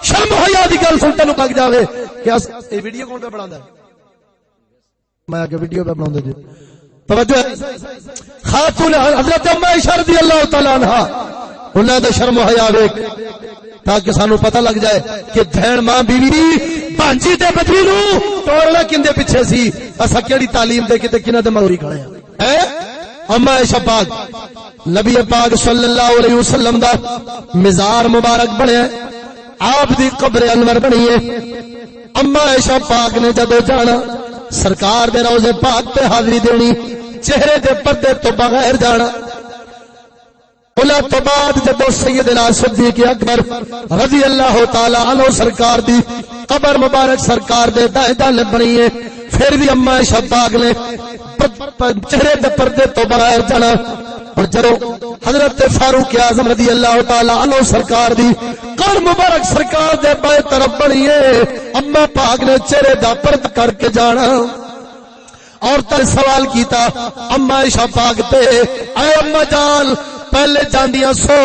شرم حیا دی گل سن تینوں لگ جاوے کہ اے ویڈیو کون پہ بناوندا ہے میں کہ ویڈیو پہ بناوندا جی توجہ خاتون حضرت ام عائشہ رضی اللہ تعالی عنہا انہاں دا شرم و حیا ویکھ تاکہ سانو پتہ لگ جائے کہ بہن ماں بیوی بانجی تے بدوی نو توڑنا کندے پیچھے سی اسا کیڑی تعلیم دے کے تے کنا تے موری کھڑے ہیں اما عائشہ پاک نبی پاک صلی اللہ علیہ وسلم دا مزار مبارک بنیا آپ دی قبر انور بنی ہے اما عائشہ پاک نے جدو جانا سرکار دے روضے پاک تے حاضری دینی چہرے دے پردے تو بغیر جانا انہاں تو بعد جدو سیدنا صدیق اکبر رضی اللہ تعالی عنہ سرکار دی قبر مبارک سرکار دے دائیں جانب بنی ہے، پھر بھی اما عائشہ پاک نے چہرے دے پردے تو بغیر جانا، اور جدو حضرت فاروق اعظم رضی اللہ تعالی عنہ سرکار دی قبر مبارک سرکار دے بائیں طرف بنی ہے، اما پاک نے چہرے دا پرد کر کے جانا اور تر سوال کیتا اما عائشہ پاک تے، اے اما جان پہلے جاندیاں سو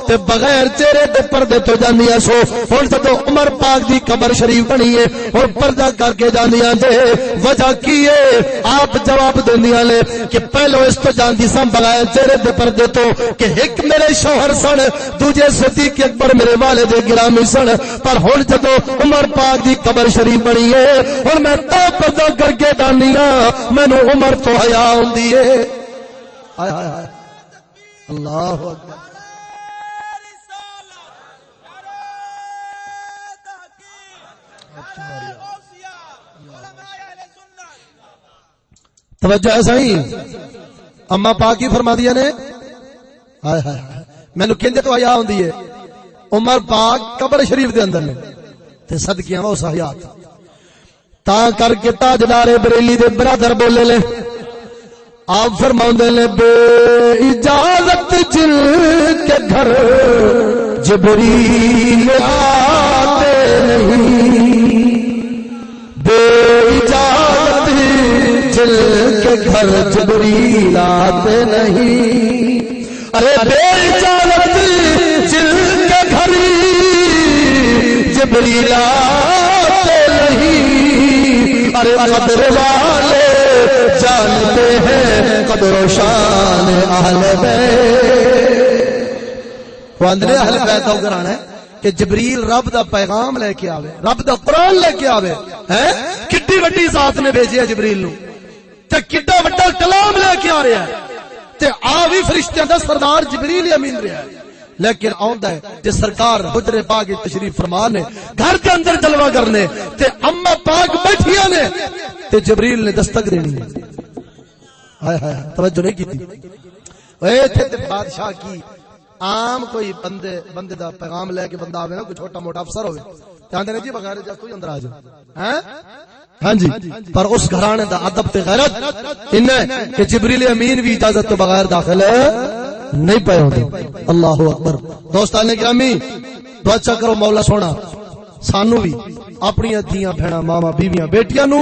تے بغیر چہرے دے پردے تو جاندیاں سو، ہن جدوں عمر پاک دی قبر شریف بنی ہے اور پردہ کر کے جاندیاں جے، وجہ کی ہے؟ آپ جواب دیندیاں نے کہ پہلو اس تو جاندی سن بغیر چہرے دے پردے تو کہ ایک میرے شوہر سن، دوجے صدیق اکبر میرے والد گرامی سن، پر ہن جدوں عمر پاک دی قبر شریف بنی ہے ہن میں تو پردہ کر کے جاندی ہاں، مینوں عمر تو حیا ہوندی ہے۔ ہائے ہائے ہائے اللہ اکبر۔ توجہ ہے صحیح، اما پاک کی فرما دیا نے، ہائے ہائے مینوں کہندے تو حیا ہوندی ہے، عمر پاک قبر شریف دے اندر نے تے صدقیاں اس حیات تا کر کے تاجدار بریلی دے برادر بولے لے، آپ فرماؤندے نے بے اجازت جن کے گھر جبریل آتے نہیں، بے اجازت جن کے گھر جبریل آتے نہیں، ارے بے اجازت جن کے گھر جبریل آتے نہیں، ارے قدر والے جانتے ہیں قدر و شان اہل بیت، اندرے اہل بیت ہو کر آنا ہے کہ جبریل رب دا پیغام لے کے آوے، رب دا قرآن لے کے آوے، کتنی وڈی ذات نے بھیجی ہے جبریل نو تے کتنا وڈا کلام لے کے آ رہا ہے تے آوی فرشتیاں دا سردار جبریل امین رہا ہے، لیکن آندا ہے جے سرکار حجرے پاک تشریف فرما نے گھر کے اندر جلوہ کرنے تے اما پاک بیٹھیاں نے تے جبریل نے دستک دینی ہے، ہائے ہائے توجہ نہیں کیتی، اے تے بادشاہ کی عام کوئی بندے دا پیغام لے کے بندہ آوے نا، کوئی چھوٹا موٹا افسر ہوئے چاہتے نے جی بغیر جا کوئی اندر آ جائے، ہاں جی، پر اس گھرانے دا ادب تے غیرت انہیں کہ جبریل امین بھی اجازت تو بغیر داخل نہیں پائے ہوتے۔ اللہ اکبر۔ دوستان گرامی دعا اچھا کرو مولا سونا سانو بھی اپنی دھیاں بہناں ماواں بیویاں بیٹیاں نو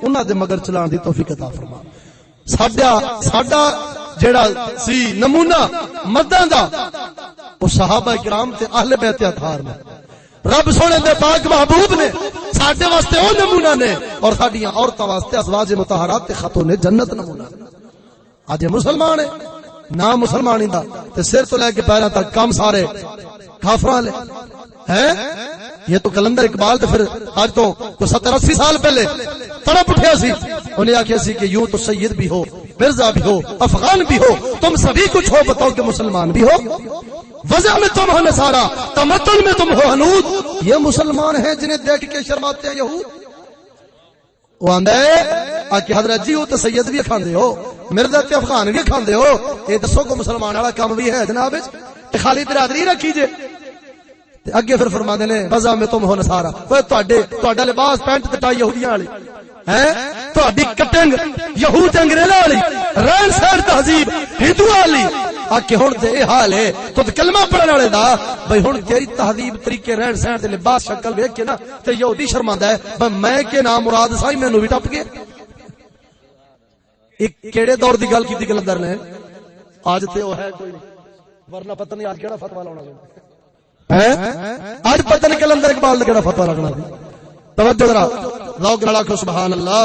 انہاں دے مگر چلان دی توفیق عطا فرما۔ ساڈا جیڑا سی نمونہ مداں دا او صحابہ کرام تے اہل بیت اطہار نے، رب سونے دے پاک محبوب نے ساڈے واسطے او نمونہ نے، اور ساڈیاں عورتاں واسطے ازواج مطہرات تے خاتون جنت نمونہ۔ اج مسلمان ہے نام مسلمانی دا تے سر تو لے کے پیراں تک کام سارے کافراں لے ہیں، یہ تو کلندر اقبال تے پھر آج تو 70-80 سال پہلے تڑپ اٹھیا سی، انہیں آکھیا سی کہ یوں تو سید بھی ہو، مرزا بھی ہو، افغان بھی ہو، تم سبھی کچھ ہو، بتاؤ کہ مسلمان بھی ہو، وضع میں تم ہو نصارا، تمدن میں تم ہو ہنود، یہ مسلمان ہیں جنہیں دیکھ کے شرماتے ہیں یہود۔ وہ آندا ہے کہ حضرت جی ہو تو سید بھی کھاندے ہو، مرزا تے افغان بھی کھاندے ہو، یہ دسو کو مسلمان والا کام بھی ہے جناب تے خالی برادری رکھی جے تے اگے پھر فرماندے نے وضع میں تم ہو نصارا، اوے تہاڈا لباس پینٹ تے ٹائی یہودیاں والی ہیں، تہاڈی کٹنگ یہود انگریزاں والی، رہن سہن تہذیب ہندو والی، کہ ہن تے اے حال ہے تو کلمہ پڑھن والے دا بھئی ہن تیری تہذیب طریقے رہن سہن تے لباس شکل ویکھ کے نا تے یہودی شرماندا ہے بھئی میں کہ نام مراد سائی مینوں بھی ٹپ گئے۔ ایک کیڑے دور دی گل کیتی کلندر نے، آج تے او ہے کوئی ورنہ پتہ نہیں آج کیڑا فتوی لاونا ہے، آج پتہ نہیں کلندر اقبال نے کیڑا فتوی لگنا سی۔ توجہ ذرا ذوق نال آکھو سبحان اللہ۔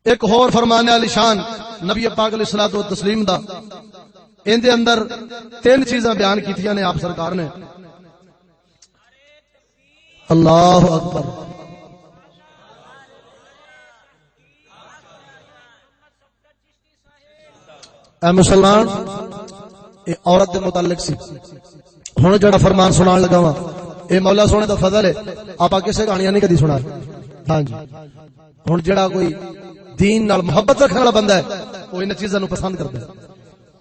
ایک اور فرمانے علی شان نبی پاک علیہ الصلوۃ والتسلیم دا ان دے اندر 3 چیزاں بیان کیتیاں نے آپ سرکار نے، اللہ اکبر۔ اے مسلمان اے عورت دے متعلق سی، ہن جڑا فرمان سنان لگا وا اے مولا سونے دا فضل ہے، آپا کسے کہانیاں نہیں کدی سنا، ہاں جی ہن جڑا کوئی دین نال محبت رکھنے والا بندہ ہے وہ ان چیزاں نو پسند کردا ہے۔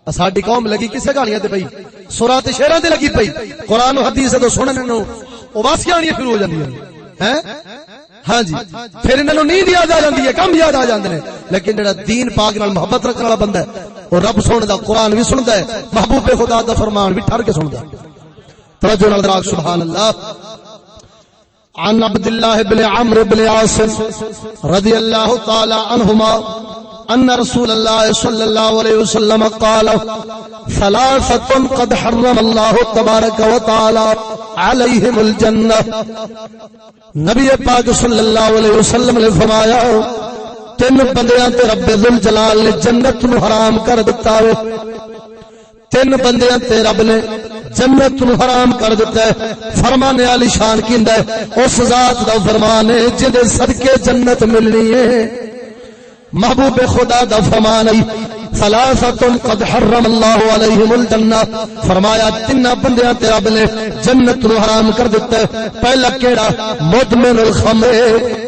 ساڈی قوم لگی کسے گالیاں تے پئی سورا تے شعراں تے لگی پئی قرآن و حدیث تو سنن نو اواسیاں آنیاں شروع ہو جاندیاں ہیں ہاں جی پھر انہاں نو نیند یاد آ جاندی ہے کم یاد آ جاندے نے لیکن جڑا دین پاک نال محبت رکھنے والا بندہ ہے اور رب سندا قرآن بھی سندا ہے محبوب خدا دا فرمان بھی ٹھر کے سندا ہے توجہ نال ذرا سبحان اللہ عن عبد الله بن عمرو بن عاص رضي الله تعالى عنهما أن رسول الله صلى الله عليه وسلم قال ثلاثة قد حرم الله تبارك وتعالى عليهم الجنة نبی پاک صلی اللہ علیہ وسلم نے فرمایا تین بندیاں تے رب ذوالجلال نے جنت نو حرام کر دتا ہے تین بندیاں تے رب نے جنت نو حرام کر دیتا ہے فرمان علی شان کیندا ہے اس ذات دا فرمان ہے جے صدقے جنت ملنی ہے محبوب خدا دا فرمان ہے ثلاثۃ قد حرم اللہ علیہم الجنہ فرمایا تین بندیاں تے رب نے جنت نو حرام کر دیتا ہے پہلا کیڑا مدمن الخمر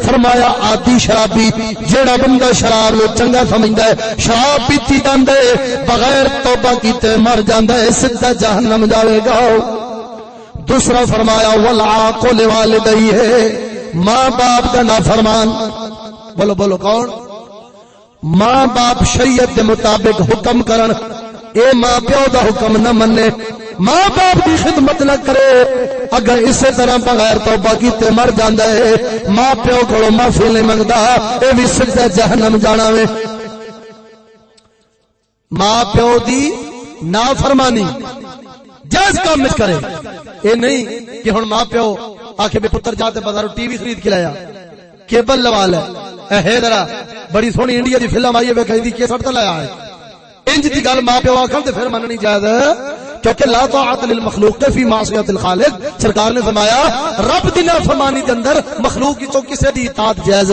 فرمایا عادی شرابی جیڑا بندہ شراب نو چنگا سمجھدا ہے شراب پیتی جاندا ہے بغیر توبہ کیتے مر جاندا ہے سیدھا جہنم جاوے گا دوسرا فرمایا والعاق لوالدیہ ماں باپ کا نافرمان بولو بولو کون ماں باپ شریعت دے مطابق حکم کرن اے ماں پیو دا حکم نہ منے ماں باپ کی خدمت نہ کرے اگر اسی طرح بغیر توبہ کیتے مر جاندا ہے ماں پیو کولوں معافی نہیں منگدا اے وی سیدھا جہنم جانا وے ماں پیو دی نافرمانی جائز کام وچ کرے اے نہیں کہ ہن ماں پیو آکھے بے پتر جاتے بازاروں ٹی وی خرید کے لایا کیبل لوا لے اے ذرا بڑی سونی انڈیا دی فلم آئی ہے ویکھائی دی کیسٹ تے لایا ہے انج دی گل ماں پیو آکھن تے پھر مننی جائز کیونکہ لا طاعت للمخلوق فی معصیت الخالق سرکار نے فرمایا رب دی نافرمانی دے اندر مخلوق کی تو کسی دی اطاعت جائز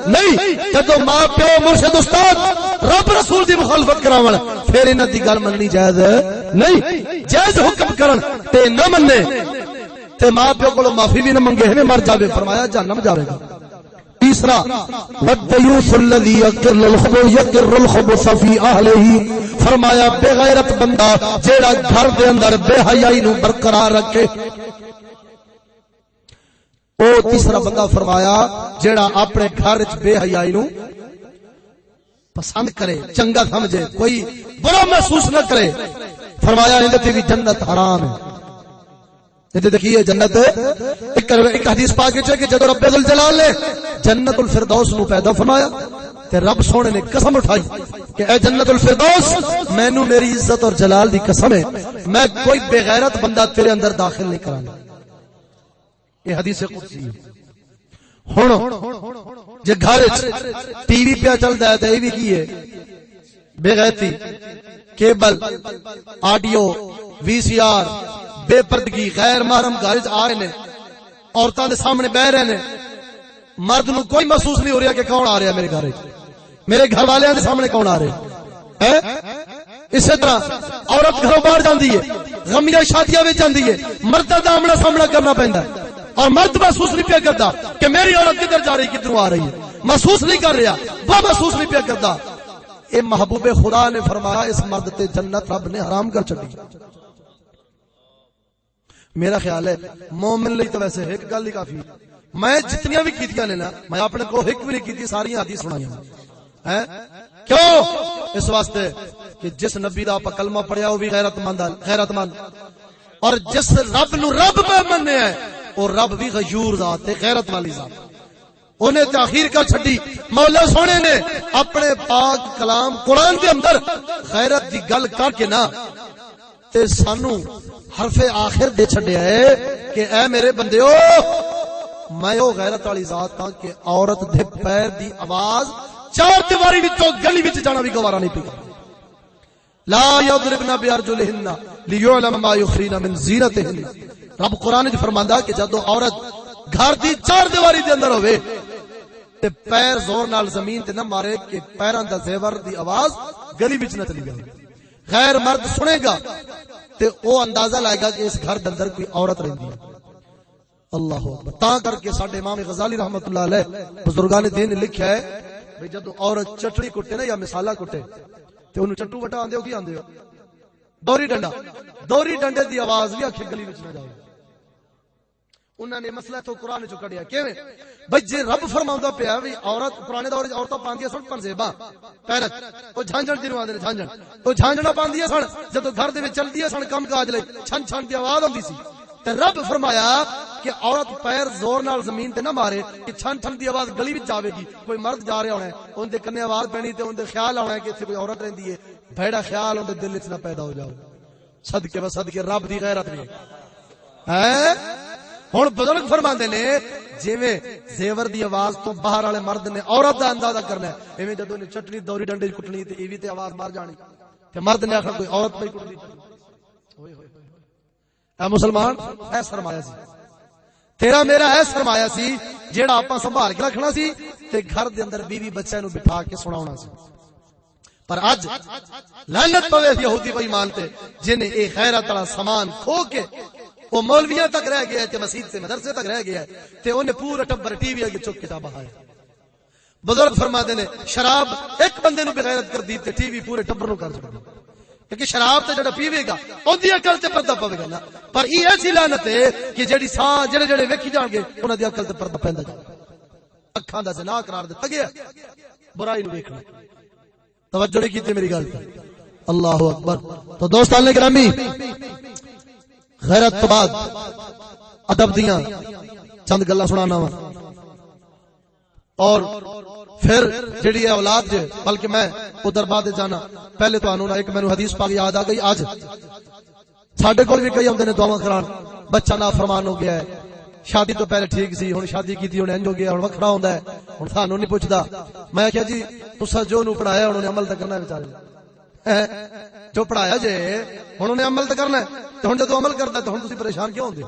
نہیں جدوں ماں پیو مرشد استاد رب رسول دی مخالفت کراون پھر انہاں دی گل مننی جائز نہیں جائز حکم کرن تے نہ مننے تے ماں پیو کولوں معافی بھی نہ منگے ہنے مر جاوے فرمایا جہنم جاوے گا تیسرا والدیوث الذی یقر الخبث فی اہلہ فرمایا بے غیرت بندہ جیڑا گھر دے اندر بے حیائی نو برقرار رکھے او تیسرا بندہ فرمایا جیڑا اپنے گھر وچ بے حیائی نو پسند کرے چنگا سمجھے کوئی برا محسوس نہ کرے فرمایا اندر تے بھی جنت حرام ہے تے دیکھیے جنت ایک حدیث پاک وچ ہے کہ جدوں رب ذوالجلال نے جنت الفردوس نو پیدا فرمایا تے رب سونے نے قسم اٹھائی کہ اے جنت الفردوس مینوں میری عزت اور جلال دی قسم ہے میں کوئی بے غیرت بندہ تیرے اندر داخل نہیں کراں یہ حدیث قدسی ہے ہن جے گھر وچ ٹی وی پہ چلدا ہے تے ای وی کی ہے بے غیرتی کیبل آڈیو وی سی آر بے پردگی غیر محرم گھر وچ آ رہے نے عورتاں دے سامنے بیٹھ رہے نے مرد نو کوئی محسوس نہیں ہو رہا کہ کون آ رہا ہے میرے گھر میرے گھر والے دے سامنے کون آ رہے ہیں اسی طرح عورت گھروں باہر جاندی ہے غمیاں شادیاں وچ جاندی ہے مرداں دا آمنا سامنا کرنا پیندا ہے اور مرد محسوس نہیں پیا کرتا کہ میری عورت کدھر جا رہی کدھروں آ رہی ہے محسوس نہیں کر رہا وہ محسوس نہیں پیا کرتا اے محبوب خدا نے فرمایا اس مرد تے جنت رب نے حرام کر چھڈی میرا خیال ہے مومن لئی تو ویسے ایک گل ہی کافی میں جتنیاں بھی کیتیاں نے نا میں اپنے کو ایک بھی نہیں کیتی ساری حدیث سنائیاں ہیں کیوں اس واسطے کہ جس نبی دا کلمہ پڑھیا وہ بھی غیرت مند اور جس رب نو رب پہ مننے ہے اور رب بھی غیور ذات ہے غیرت والی ذات انہیں تاخیر کر چھڈی مولا سونے نے اپنے پاک کلام قرآن کے اندر غیرت دی گل کر کے نا تے سانو حرف آخر دے چھڈیا ہے کہ اے میرے بندیو میں او غیرت والی ذات ہاں کہ عورت دے پیر دی آواز چار دیواری وچوں گلی وچ جانا بھی گوارا نہیں پیا لا یضربن بارجلہن لیعلم ما یخرین من زینتہن رب قرآن وچ فرماندا کہ جدوں عورت گھر دی چار دیواری دے اندر ہوے تے پیر زور نال زمین تے نہ مارے کہ پیراں دا زیور دی آواز گلی وچ نہ چلی جائے غیر مرد سنے گا تے او اندازہ لائے گا کہ اس گھر دے اندر کوئی عورت رہندی ہے اللہ اکبر تا کر کے ساڈے امام غزالی رحمتہ اللہ علیہ بزرگان دین نے لکھیا ہے بھئی جدوں عورت چٹڑی کٹے نا یا مسالہ کٹے تے اونوں چٹو وٹا آندے ہو کی آندے ہو دوری ڈنڈے دی آواز بھی آکھے گلی وچ نہ جاؤ. انہوں نے مسئلہ تو قرآن چ کڈیا کیویں بھئی جے رب فرماوندا پیا وی عورت پرانے دور وچ عورتاں پاندیاں سن پنجیباں پیرت او جھانجھڑ جنوں آندے نے جھانجھڑ او جھانجھڑا پاندیاں سن جدوں گھر دے وچ چلدیاں سن کم کاج لئی چھن چھن دی آواز ہوندی سی تے رب فرمایا کہ عورت پیر زور نال زمین تے نہ مارے کہ چھن چھن دی آواز گلی وچ جاوے گی کوئی مرد جا رہا ہونا ہے اون دے کنے آواز پینی تے اون دے خیال آنا ہے کہ ایتھے کوئی عورت رہندی ہے بھڑا خیال اون دے دل وچ نہ پیدا ہو جاؤ صدقے رب دی غیرت نہیں ہے. ہن بزرگ فرماندے نے جویں زیور دی آواز تو باہر والے مرد نے عورت دا اندازہ کرنا ہے ایویں جدوں نے چٹنی دوری ڈنڈے کٹنی تے ایویں تے آواز مار جانی تے مرد نے آکھنا کوئی عورت پئی کٹدی. اے مسلمان اے سرمایہ سی تیرا میرا اے سرمایہ سی جیڑا آپاں سنبھال کے رکھنا سی تے گھر دے اندر بیوی بچیاں نو بٹھا کے سناونا سی. پر اج لعنت پوے یہودی بے ایمان تے جن اے غیرت والا سامان کھو کے وہ مولویاں تک رہ گیا تے مسجد سے مدرسے تک رہ گیا تے اونے پورا ٹبر ٹی وی اگے چک کے بہایا. بزرگ فرماتے نے شراب ایک بندے نو بغیرت کر دی تے ٹی وی پورے ٹبر نو کر چھڈ کیونکہ شراب تے جڑا پیوے گا اودی عقل تے پردہ پوے گا نا. پر ای ایسی لعنت ہے کہ جڑی سان جڑے جڑے ویکھی جان گے انہاں دی عقل تے پردہ پیندا جائے. اکھاں دا زنا قرار دتا گیا برائی نو ویکھنا. توجہ نہیں کیتی میری گل تے اللہ اکبر. تو دوستان گرامی غیرت تو بعد ادب دیاں چند گلاں سنانا وا اور پھر جڑی ہے اولاد جے بلکہ میں ادھر بعد جانا پہلے تانوں ایک مینوں حدیث پاک یاد آ گئی. اج ساڈے کول بھی کئی ہوندے نے دعاواں کران بچہ نافرمان ہو گیا ہے شادی تو پہلے ٹھیک سی ہن شادی کیتی ہن انج ہو گیا ہن وکھرا ہوندا ہے ہن سانوں نہیں پوچھدا. میں کہیا جی تساں جو نو پڑھایا انہوں نے عمل تے کرنا ہے بیچارے جو پڑھایا جے ہن انہوں نے عمل تے کرنا ہے تے ہن جدوں عمل کردا تے ہن تسی پریشان کیوں ہوندے؟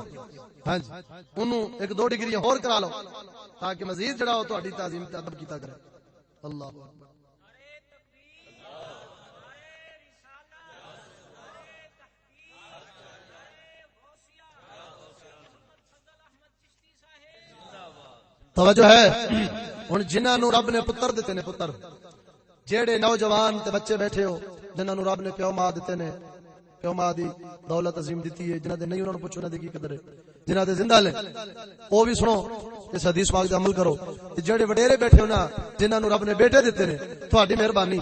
ہاں جی اونوں ایک دو ڈگریاں ہور کرا لو تاکہ مزید جڑا ہو تہاڈی تعظیم تے ادب کیتا کرے. اللہ اکبر. توجہ ہے ہن جنہاں نو رب نے پتر دتے نے پتر جیڑے نوجوان تے بچے بیٹھے ہو جنہاں نو رب نے پیو ماں دتے نے پیو ماں دی دولت عظیم دتی ہے جنہاں دے نہیں انہاں نو پوچھو انہاں دی کی قدر ہے جنہاں دے زندہ لے او بھی سنو اس حدیث پاک دا عمل کرو. جڑے وڈیرے بیٹھے ہو نا جنہاں نو رب نے بیٹے دتے نے تہاڈی مہربانی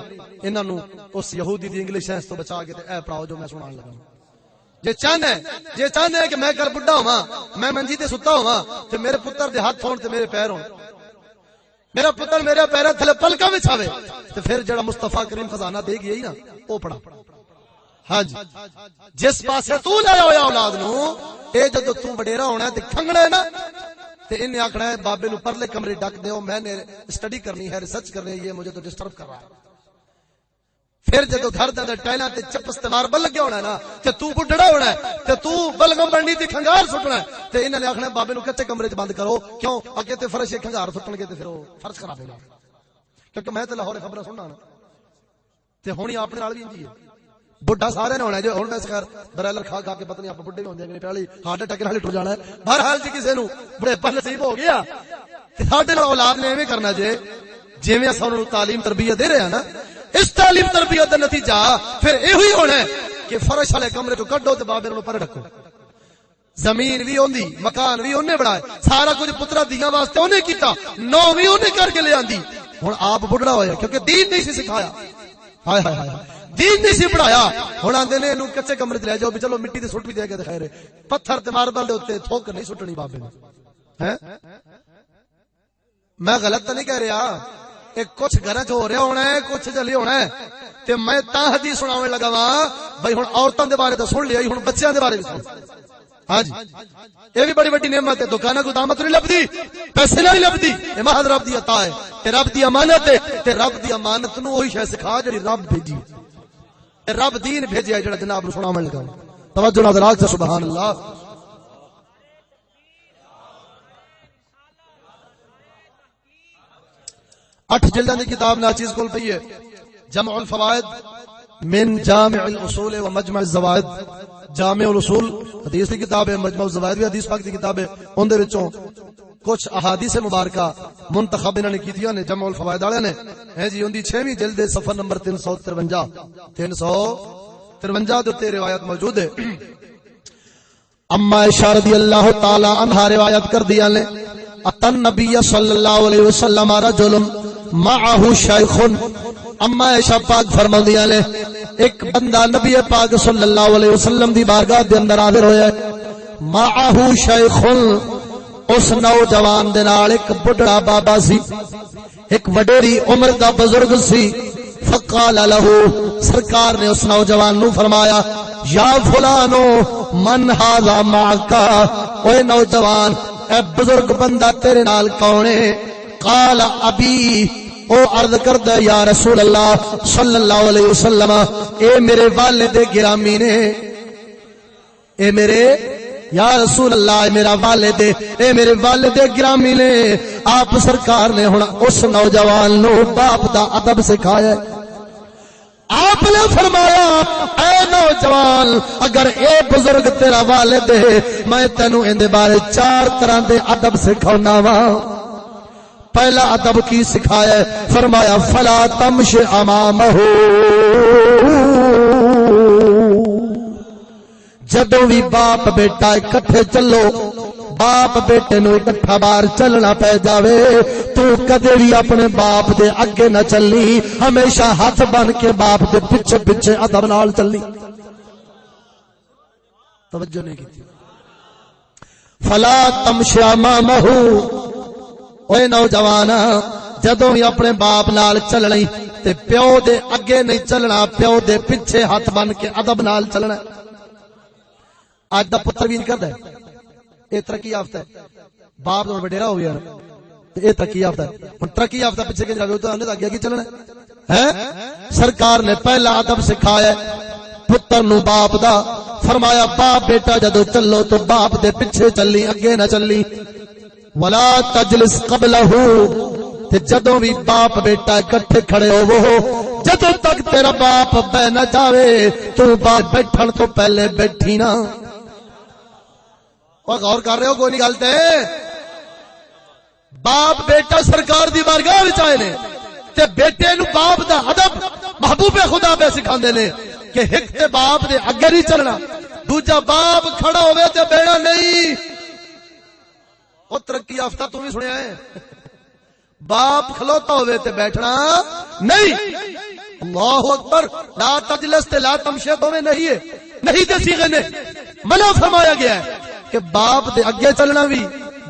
انہاں نو اس یہودی دی انگلش سائنس تو بچا کے تے اے پڑھاؤ جو میں سنان لگا. جے چاہنا ہے کہ میں کل بڈھا ہواں میں منجی تے ستا ہواں تے میرے پتر دے ہاتھ ہون تے میرے پیر ہون میرا پتر میرے پیراں تھلے پلکاں وچ آوے تے پھر جڑا مصطفی کریم خزانہ دے گئی نا او پڑھا. ہاں جی جس پاسے تو لایا ہویا اولاد نو اے جدوں تو وڈیرا ہونا تے کھنگنا ہے نا تے انہیں آکھنا ہے بابے نو پرلے کمرے ڈک دیو میں نے اسٹڈی کرنی ہے ریسرچ کرنی ہے یہ مجھے تو ڈسٹرب کر رہا ہے. پھر جدو گھر دے اندر ٹائلاں تے چپس تے ماربل لگیا ہونا ہے نا تے تو بڈھڑا ہونا ہے تے تو بلغم بننی تے کھنگار سٹنا ہے تے انہاں نے آکھنا بابے نو کچے کمرے وچ بند کرو کیوں اگے تے فرش کھنگار سٹن گے تے پھر او فرش خراب ہو جائے. کیونکہ میں تے لاہور خبر سننا نا تے ہونی اپنے نال وی انجی ہے بڈھا سارے نے ہونا ہے جو ہن بس کر برائلر کھا کھا کے پتہ نہیں اپ بڈھے ہوندے نے پہلی ہارٹ اٹیک نال ٹر جانا ہے. بہرحال جی کسے نو بڑے پل نصیب ہو گیا تے ساڈے نال اولاد نے ایویں کرنا جے جویں اساں انہاں نو تعلیم تربیت دے رہے ہیں نا اس تعلیم تربیت کا نتیجہ پھر یہ ہونا ہے کہ فرش والے کمرے تو کڈو تے بابے نوں پرے رکھو. زمین بھی اوندی مکان بھی اونے بنایا سارا کچھ پترا دیاں واسطے اونے کیتا نو بھی اونے کر کے لے آندی. ہن آپ بڈھڑا ہویا کیونکہ دین نہیں سی سکھایا ہائے ہائے ہائے دین نہیں سی پڑھایا. ہن آندے نے اینوں کچے کمرے تے لے جاؤ بھی چلو مٹی تے سٹ بھی دے کے تے خیر ہے پتھر تے ماربل دے اوتے تھوک نہیں سٹنی بابے نے. ہیں میں غلط تو نہیں کہہ رہا ایک کچھ گھر چ ہو رہا ہونا ہے کچھ جلی ہونا ہے تے میں تا حدیث سناویں لگا وا بھائی ہن عورتاں دے بارے تے سن لیا ہن بچیاں دے بارے بھی سن. ہاں جی یہ بھی بڑی بڑی نعمت ہے دکاناں کو دامت نہیں لبدی پیسے نہیں لبدی یہ محض رب دی عطا ہے تے رب دی امانت ہے تے رب دی امانت نو وہی شے سکھا جڑی رب بھیجی تے رب دین بھیجیا جڑا جناب نو سناویں لگا. توجہ نال راگ سے سبحان اللہ. اٹھ جلداں دی کتاب ناچیز کول پئی ہے جمع الفوائد من جامع الاصول و مجمع الزوائد. جامع الاصول حدیث کی کتاب ہے مجمع الزوائد بھی حدیث پاک کی کتاب ہے ان دے وچوں کچھ احادیث مبارکہ منتخب انہاں نے کیتیاں نے جمع الفوائد والے نے ہے جی ان دی 6ویں جلد صفحہ نمبر 353 53 دے تے روایت موجود ہے. اما عائشہ رضی اللہ تعالی عنہا روایت کر دیا نے اتن نبی صلی اللہ علیہ وسلم رجل معه شیخ. اما عائشہ پاک فرماندیاں نے ایک بندہ نبی پاک صلی اللہ علیہ وسلم دی بارگاہ دے اندر حاضر ہویا ہے. معه شیخ, اس نوجوان دے نال ایک بڑھڑا بابا سی, ایک وڈیری عمر دا بزرگ سی. فقال له, سرکار نے اس نوجوان نو فرمایا یا فلانو من ھذا معک, اوے نوجوان اے بزرگ بندہ تیرے نال کون ہے؟ قال ابی, او عرض کردا یا رسول اللہ صلی اللہ علیہ وسلم اے میرے والد گرامی نے, اے میرے یا رسول اللہ اے میرا والد, اے میرے والد گرامی نے. آپ سرکار نے ہن اس نوجوان نو باپ دا ادب سکھایا. آپ نے فرمایا اے نوجوان اگر اے بزرگ تیرا والد ہے میں تینو ان دے بارے 4 طرح دے ادب سکھاؤنا وا. پہلا ادب کی سکھایا, فرمایا فلا تمش امامہ, جدوں بھی باپ بیٹا اکٹھے چلو, باپ بیٹے نو اکٹھا باہر چلنا پہ جاوے تو کدے بھی اپنے باپ دے اگے نہ چلی, ہمیشہ ہاتھ بن کے باپ دے پیچھے پیچھے ادب نال چلی. توجہ نہیں کی. فلا تمشی امامہ, اوے نوجوان جدوں بھی اپنے باپ نال چلنا تے پیو دے اگے نہیں چلنا, پیو دے پیچھے ہاتھ بن کے ادب نال چلنا. آج دا پتر بھی نہیں کردا ہے, اے ترقی یافتہ ہے, باپ تو وڈیرا ہو گیا اے ترقی یافتہ ہے. ہن ترقی یافتہ پیچھے کے جاوے تو انہیں اگے کی چلنا ہے. سرکار نے پہلا ادب سکھایا پتر نو باپ دا, فرمایا باپ بیٹا جدو چلو تو باپ دے پیچھے چلی, اگے نہ چلی. ولا تجلس قبلہ, تے جدوں بھی باپ بیٹا اکٹھے کھڑے ہو جدوں تک تیرا باپ بہ نہ جاوے تو باپ بیٹھن تو پہلے بیٹھی نہ. اور غور کر رہے ہو کوئی نہیں گلتے, باپ بیٹا سرکار دی بارگاہ وچ آئے نے تے بیٹے نو باپ دا ادب محبوب خدا پہ سکھاندے نے کہ ایک تے باپ دے اگے نہیں چلنا, دوجا باپ کھڑا ہوئے تے بیٹھنا نہیں. او ترقی یافتہ تم بھی سنیا ہے, باپ کھلوتا ہوئے تے بیٹھنا نہیں. اللہ اکبر. لا تجلس تے لا تمشی تو میں نہیں ہے, نہیں تے صیغے نے منع فرمایا گیا ہے کہ باپ دے اگے چلنا بھی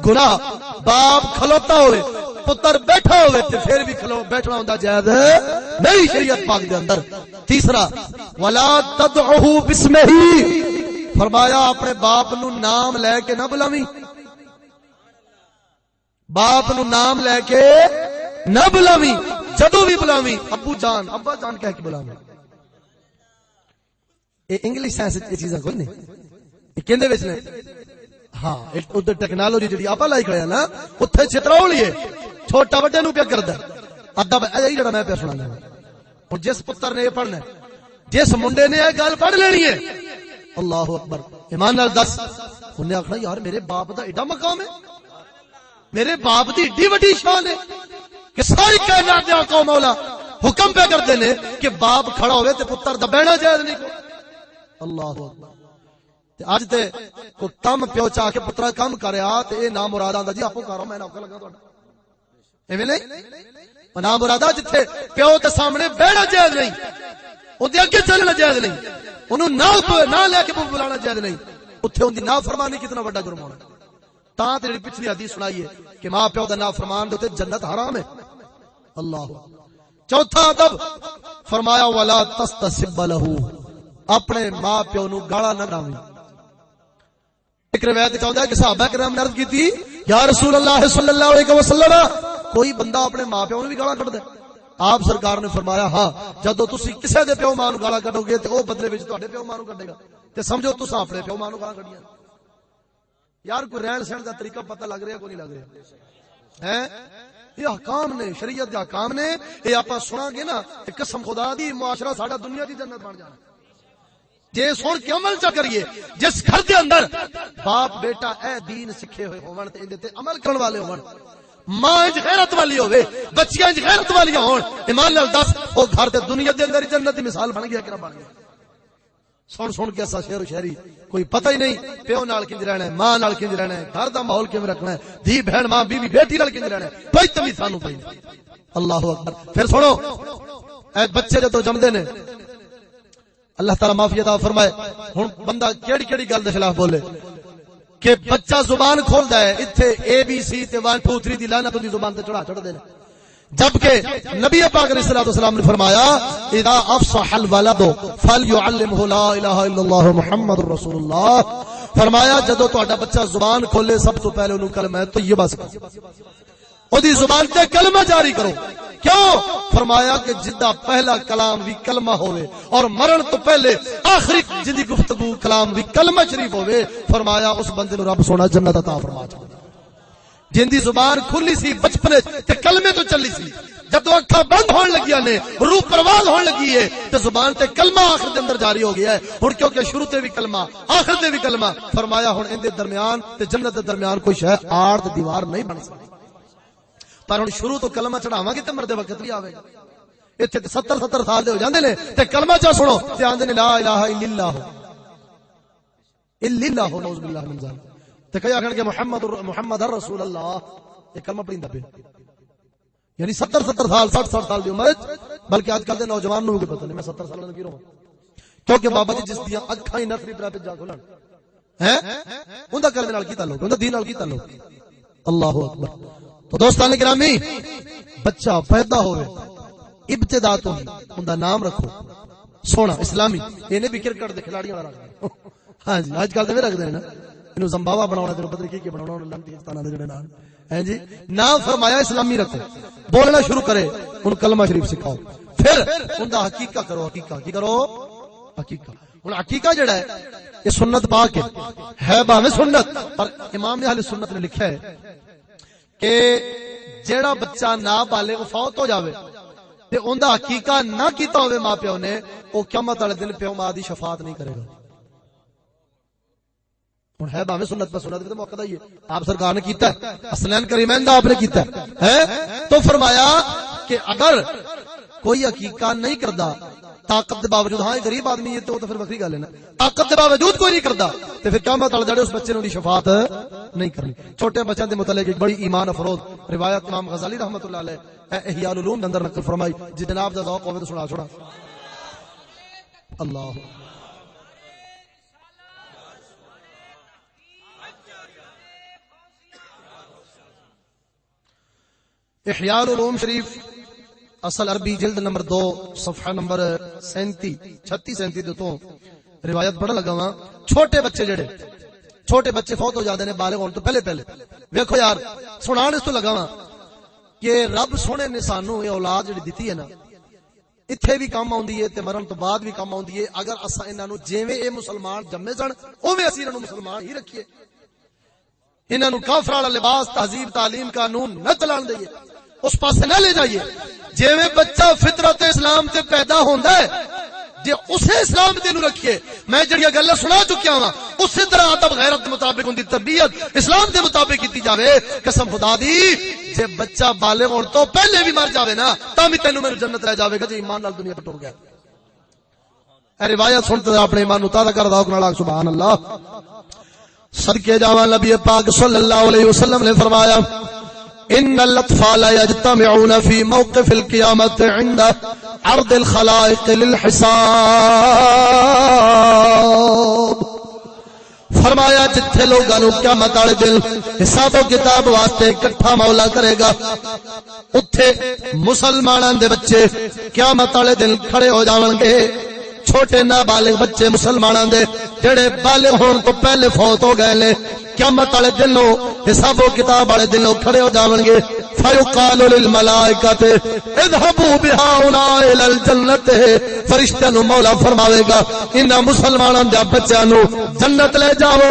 گناہ, باپ کھلوتا ہوئے پتر بیٹھا ہوئے تے پھر بھی کھلو بیٹھنا ہوندا جائز نہیں شریعت پاک دے اندر. تیسرا ولا تدعوه باسمہ, فرمایا اپنے باپ نو نام لے کے نہ بلاویں, باپ نو نام لے کے نہ بلاویں, جدوں بھی بلاویں ابو جان ابا جان کہہ کے بلاویں. اے انگلش سائنس دی چیزاں کوئی نہیں, اے کہندے وچ نے ہاں ادھر ٹیکنالوجی جڑی آپ لائی کھڑے نا اوتھے چھتراولی ہے, چھوٹا بڑے نو پیا کردا ادب اے جڑا میں پیا سنانا. اور جس پتر نے یہ پڑھنا ہے, جس منڈے نے یہ گل پڑھ لینی ہے, اللہ اکبر ایمان نال دس, انہیں آکھنا یار میرے باپ دا ایڈا مقام ہے, میرے باپ دی ایڈی وڈی شان ہے کہ ساری کائنات دے آقا مولا حکم پہ کردے نے کہ باپ کھڑا ہوئے تے پتر دا بہنا جائز نہیں کو. اللہ اکبر. اج تے کو کم پیو چاہ کے پترا کم کریا تے اے نام مراد آندا جی آپو کرو میں نہ اوکھا لگا تہاڈا, ایویں نہیں. نام مراد جتھے پیو تے سامنے بہنا جائز نہیں, اودے اگے چلنا جائز نہیں, اونوں نہ لے کے بلانا جائز نہیں, اوتھے اون دی نافرمانی کتنا بڑا جرم ہونا. تاں تے پچھلی حدیث سنائی ہے کہ ماں پیو دا نافرمان دے تے جنت حرام ہے. اللہ. چوتھا ادب فرمایا ولا تستسب لہ, اپنے ماں پیو نو گالا نہ ڈاویں. ایک روایت چاہتا ہے کہ صحابہ کرام نے عرض کی تھی یا رسول اللہ صلی اللہ علیہ وسلم کوئی بندہ اپنے ماں پیو نو بھی گالا کڈ دے. آپ سرکار نے فرمایا ہاں جدو تسی کسے دے پیو ماں نو گالا کڈو گے تے او بدلے وچ تہاڈے پیو ماں نو کڈے گا, تے سمجھو تساں اپنے پیو ماں نو گالا کڈیاں. یار کوئی رہن سہن دا طریقہ پتہ لگ رہا کوئی نہیں لگ رہا ہے. یہ احکام نے, شریعت دے احکام نے, یہ آپاں سنا گے نا تے قسم خدا دی معاشرہ ساڈا دنیا دی جنت بن جانا. جے سن کے عمل چا کریے, جس گھر دے اندر باپ بیٹا اے دین سکھے ہوئے ہون تے اندے تے عمل کرن والے ہون, ماں وچ غیرت والی ہوے, بچیاں وچ غیرت والی ہون, ایمان نال دس او گھر تے دنیا دے اندر جنت دی مثال بن گیا کہ نہ بن گیا. سن سن کے اسا شہر و شہری کوئی پتہ ہی نہیں پیو نال کنج رہنا ہے، ماں نال کنج رہنا ہے، گھر دا ماحول کیویں رکھنا ہے، دھی بہن ماں بیوی بیٹی نال کنج رہنا ہے، کوئی تمیز سانو پئی نہیں۔ اللہ اکبر۔ پھر سنو اے بچے جدوں جمدے نے اللہ تعالی معافی عطا فرمائے، ہن بندہ کیڑی کیڑی گل دے خلاف بولے کہ بچہ زبان کھولدا ہے ایتھے اے بی سی تے 1 2 3 دی لعنت دی زبان تے چڑھا چھڑدے نے، جبکہ نبی پاک علیہ الصلوۃ والسلام نے فرمایا اذا افصح الولد فليعلمه لا الہ الا اللہ محمد رسول اللہ، فرمایا جدوں تہاڈا بچہ زبان کھولے سب تو پہلے اونوں کلمہ طیبہ سکھاؤ، اودی زبان تے کلمہ جاری کرو۔ کیوں؟ فرمایا کہ جدا پہلا کلام بھی کلمہ ہوئے اور مرن تو پہلے آخری جدی گفتگو کلام بھی کلمہ شریف ہوئے، فرمایا اس بندے نو رب سونا جنت عطا فرما چھوڑے۔ جن دی زبان کھلی سی بچپنے تے کلمے تو چلی سی، جدو اکھاں بند ہون لگیاں نے، روح پرواز ہون لگی ہے تے زبان تے کلمہ آخر دے اندر جاری ہو گیا ہے، ہن کیونکہ شروع تے بھی کلمہ آخر تے بھی کلمہ، فرمایا ہن ان دے درمیان تے جنت دے درمیان کوئی شے آڑ تے دیوار نہیں بن سکتی۔ پر ہن شروع تو کلمہ چڑھاواں گے تے مردے وقت بھی آوے گا، ایتھے 70 سال دے ہو جاندے نے تے کلمہ چا سنو تے آندے نے لا الہ الا اللہ الا اللہ نعوذ باللہ من ذالک، تے کئی آکھن کہ محمد رسول اللہ، یہ کلمہ پڑھیندا پیا، یعنی 70 سال 60 سال دی عمر، بلکہ آج کل دے نوجوان نوں بھی پتہ نہیں میں 70 سال دا کی رہواں، کیونکہ بابا جی جس دیاں اکھاں ہی نفری پر جا کھولن ہیں اوندا کلمے نال کی تعلق، اوندا دین نال کی تعلق۔ اللہ اکبر۔ تو دوستان گرامی، بچہ پیدا ہوئے ابتدا تو ہی اوندا نام رکھو سونا اسلامی، اینے بھی کرکٹ دے کھلاڑیاں رکھ دے، ہاں جی آج کل تے رکھ دے نا، اینو زمبابا بناونا تے پتہ نہیں کی بناونا لندن دے جڑے نام ہیں جی، نام فرمایا اسلامی رکھو، بولنا شروع کرے ان کلمہ شریف سکھاؤ، پھر اوندا حقیقہ کرو، حقیقہ کی کرو، حقیقہ۔ ہن حقیقہ جڑا ہے یہ سنت پاک ہے باویں سنت، پر امام اہل سنت نے لکھا ہے کہ جیڑا بچہ نابالغ فوت ہو جاوے تے اوندا حقیقہ نہ کیتا ہوئے ماں پیو نے، او قیامت والے دن پیو ماں دی شفاعت نہیں کرے گا۔ ہن ہے باویں سنت پر سنت تے موقع ہے، آپ سرکار نے کیتا ہے، حسنین کریمین دا آپ نے کیتا ہے، تو فرمایا کہ اگر کوئی حقیقہ نہیں کردا طاقت دے باوجود، ہاں غریب آدمی ہے تو پھر وکری گل ہے نا، طاقت دے باوجود کوئی نہیں کردا تے پھر قیامت والے دن اس بچے نوں دی شفاعت نہیں کرنی۔ چھوٹے بچوں دے متعلق ایک بڑی ایمان افروز روایت امام غزالی رحمۃ اللہ علیہ احیاء العلوم دے اندر نقل فرمائی، جی جناب دا ذوق ہوے تو سنا چھوڑا۔ اللہ احیاء العلوم شریف اصل عربی جلد نمبر 2 صفحہ نمبر 36 دے تو روایت پڑھن لگا وا، چھوٹے بچے جڑے چھوٹے بچے فوت ہو جاندے نے بالغ ہون تو پہلے ویکھو یار سنان اس تو لگا وا کہ رب سونے نے سانو یہ اولاد جڑی دتی ہے نا، ایتھے بھی کام آوندی ہے تے مرن تو بعد بھی کام آوندی ہے، اگر اساں انہاں نوں جویں اے مسلمان جمے سن اوویں اسی انہاں نوں مسلمان ہی رکھیے، انہاں نوں کافر والا لباس تہذیب تعلیم قانون نہ چلان دئیے، اس پاسے نہ لے جائیے، جویں بچہ فطرت اسلام تے پیدا ہوندا ہے جے اسے اسلام دے نو رکھیے، میں جڑیاں گلاں سنا چکیا ہاں اسی طرح ادب غیرت دے مطابق ان دی تربیت اسلام دے مطابق کیتی جاوے، قسم خدا دی جے بچہ بالغ ہون تو پہلے بھی مر جاوے نا تاں بھی تینوں میرے جنت لے جاوے گا جے ایمان نال دنیا تے ٹر گیا۔ اے روایت سنتے اپنے ایمان نو تازہ کر ذوق نال سبحان اللہ۔ صدقے جاواں نبی پاک صلی اللہ علیہ وسلم نے فرمایا ان الاطفال يجتمعون في موقف القيامة عند عرض الخلائق للحساب، فرمایا جتھے لوگاں نوں قیامت والے دن حساب و کتاب واسطے اکٹھا مولا کرے گا، اوتھے مسلماناں دے بچے قیامت والے دن کھڑے ہو جاون گے، چھوٹے نابالغ بچے مسلماناں دے جڑے بالغ ہون تو پہلے فوت ہو گئے نے، قیامت والے دنوں حساب و کتاب والے دنوں کھڑے ہو جاون گے، فیقال للملائکۃ اذهبوا بهؤلاء الى الجنۃ، فرشتوں نوں مولا فرماوے گا انہاں مسلماناں دے بچیاں نوں جنت لے جاؤ،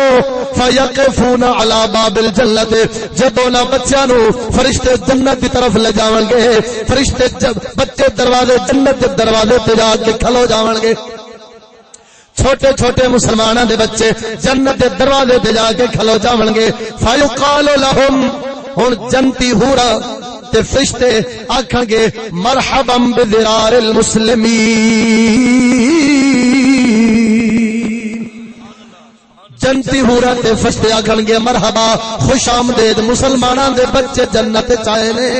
فیقفون علی باب الجنۃ، جدوں نہ بچیاں نوں فرشتے جنت دی طرف لے جاون گے، فرشتے بچے دروازے جنت دے دروازے تے جا کے کھلو جاون گے، چھوٹے چھوٹے مسلماناں دے بچے جنت دے دروازے تے جا کے کھلو جاون گے، فیقال لهم، ہن جنتی ہورا تے فرشتے آکھن گے مرحبا بذرار المسلمین، جنتی ہورا تے فرشتے آکھن گے مرحبا خوش آمدید مسلماناں دے بچے جنت وچ آئے نے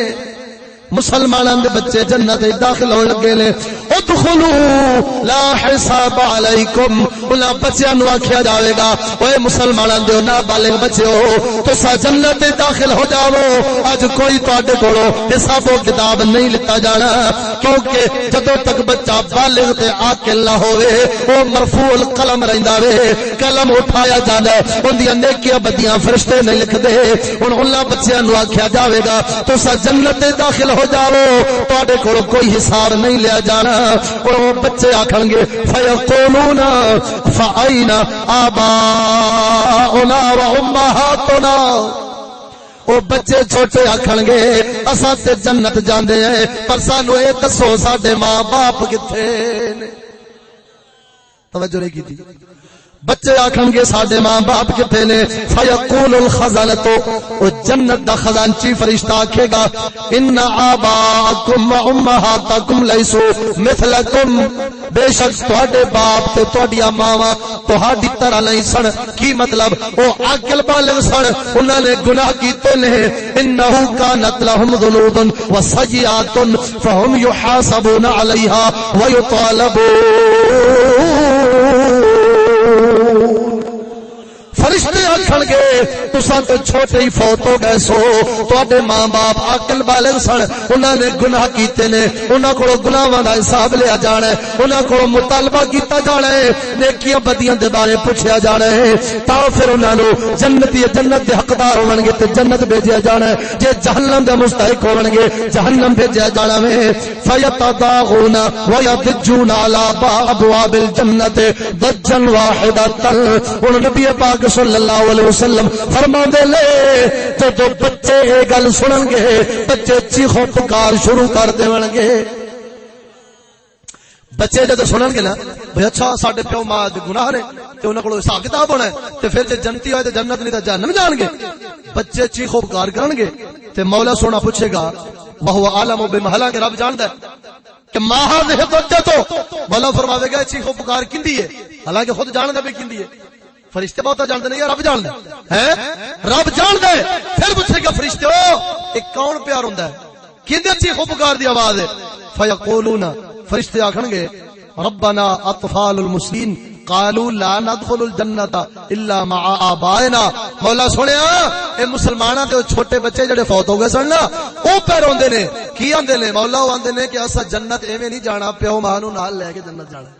مسلماناں دے بچے جنت وچ داخل ہون لگے نے ادخلوا لا حساب علیکم انہاں بچیاں نو آکھیا جاوے گا اوے مسلماناں دے نابالغ بچیو تساں جنت وچ داخل ہو جاؤ اج کوئی تواڈے کولوں حساب و کتاب نہیں لتا جانا کیونکہ جدوں تک بچہ بالغ تے عاقل نہ ہوے او مرفوع القلم رہندا وے قلم اٹھایا جاندا ہے اندیاں نیکیاں بدیاں فرشتے نہیں لکھدے ہن انہاں بچیاں نو آکھیا جاوے گا تساں جنت وچ داخل ہو جاؤ تواڈے کولوں کوئی حساب نہیں لیا جانا اور وہ بچے آکھن گے فیقولون فأین آباؤنا وامہاتنا وہ بچے چھوٹے آکھن گے اساں تے جنت جاندے ہیں پر سانو اے دسو ساڈے ماں باپ کتھے نے توجہ نہیں کیتی بچے آکھن گے ساڈے ماں باپ کتھے نے فیقول الخزنۃ او جنت دا خزانچی فرشتہ آکھے گا ان آباءکم وامہاتکم لیسوا مثلکم بے شک تواڈے باپ تے تواڈیاں ماواں تہاڈی طرح نہیں سن کی مطلب او عاقل بالغ سن انہاں نے گناہ کیتے نے انہ کانت لهم ذنوب وسیئات فهم يحاسبون علیہا ويطالبون فرشتے آکھن گے تساں تے چھوٹے ہی فوت ہو گئے سو تواڈے ماں باپ عاقل بالغ سن انہاں نے گناہ کیتے نے انہاں کولوں گناہاں دا حساب لیا جانا ہے انہاں کولوں مطالبہ کیتا جانا ہے نیکیاں بدیاں دے بارے پوچھیا جانا ہے تا پھر انہاں نو جنت دے حقدار ہون گے تے جنت بھیجیا جانا ہے جے جہنم دے مستحق ہون گے جہنم بھیجیا جانا ہے فیتضاغون ویضجون علی ابواب الجنت ضجا واحدۃ اور نبی پاک صلی اللہ علیہ وسلم فرماندے لے جب بچے یہ گل سنن گے بچے چیخو پکار شروع کر دین گے بچے جب سنن گے نا بھئی اچھا ساڈے پیو ماں دے گناہ نے تے انہاں کول حساب کتاب ہونا ہے تے پھر جے جنتی ہوئے تے جنت نہیں تے جہنم جان گے بچے چیخو پکار کرن گے تے مولا سونا پوچھے گا وہو عالم بمحلا کہ رب جاندا ہے کہ ماں ہذہ ضجتو مولا فرماوے گا چیخو پکار کیندی ہے حالانکہ خود جاندا بھی کیندی ہے فرشتے بہت جانتے نہیں رب جاندا ہے رب جاندا ہے پھر پوچھے گا فرشتے ایک کون پیار ہوندا ہے کیندے چیخو پکار دی آواز ہے فیقولون فرشتے آکھن گے ربنا اطفال المسلمین قالوا لا ندخل الجنت الا مع آبائنا مولا سنیا اے مسلماناں تے چھوٹے بچے جڑے فوت ہو گئے سن نا او پہ روندے نے کی آندے نے مولا او آندے نے کہ اسا جنت ایویں نہیں جانا پیو ماں نو نال لے کے جنت جانا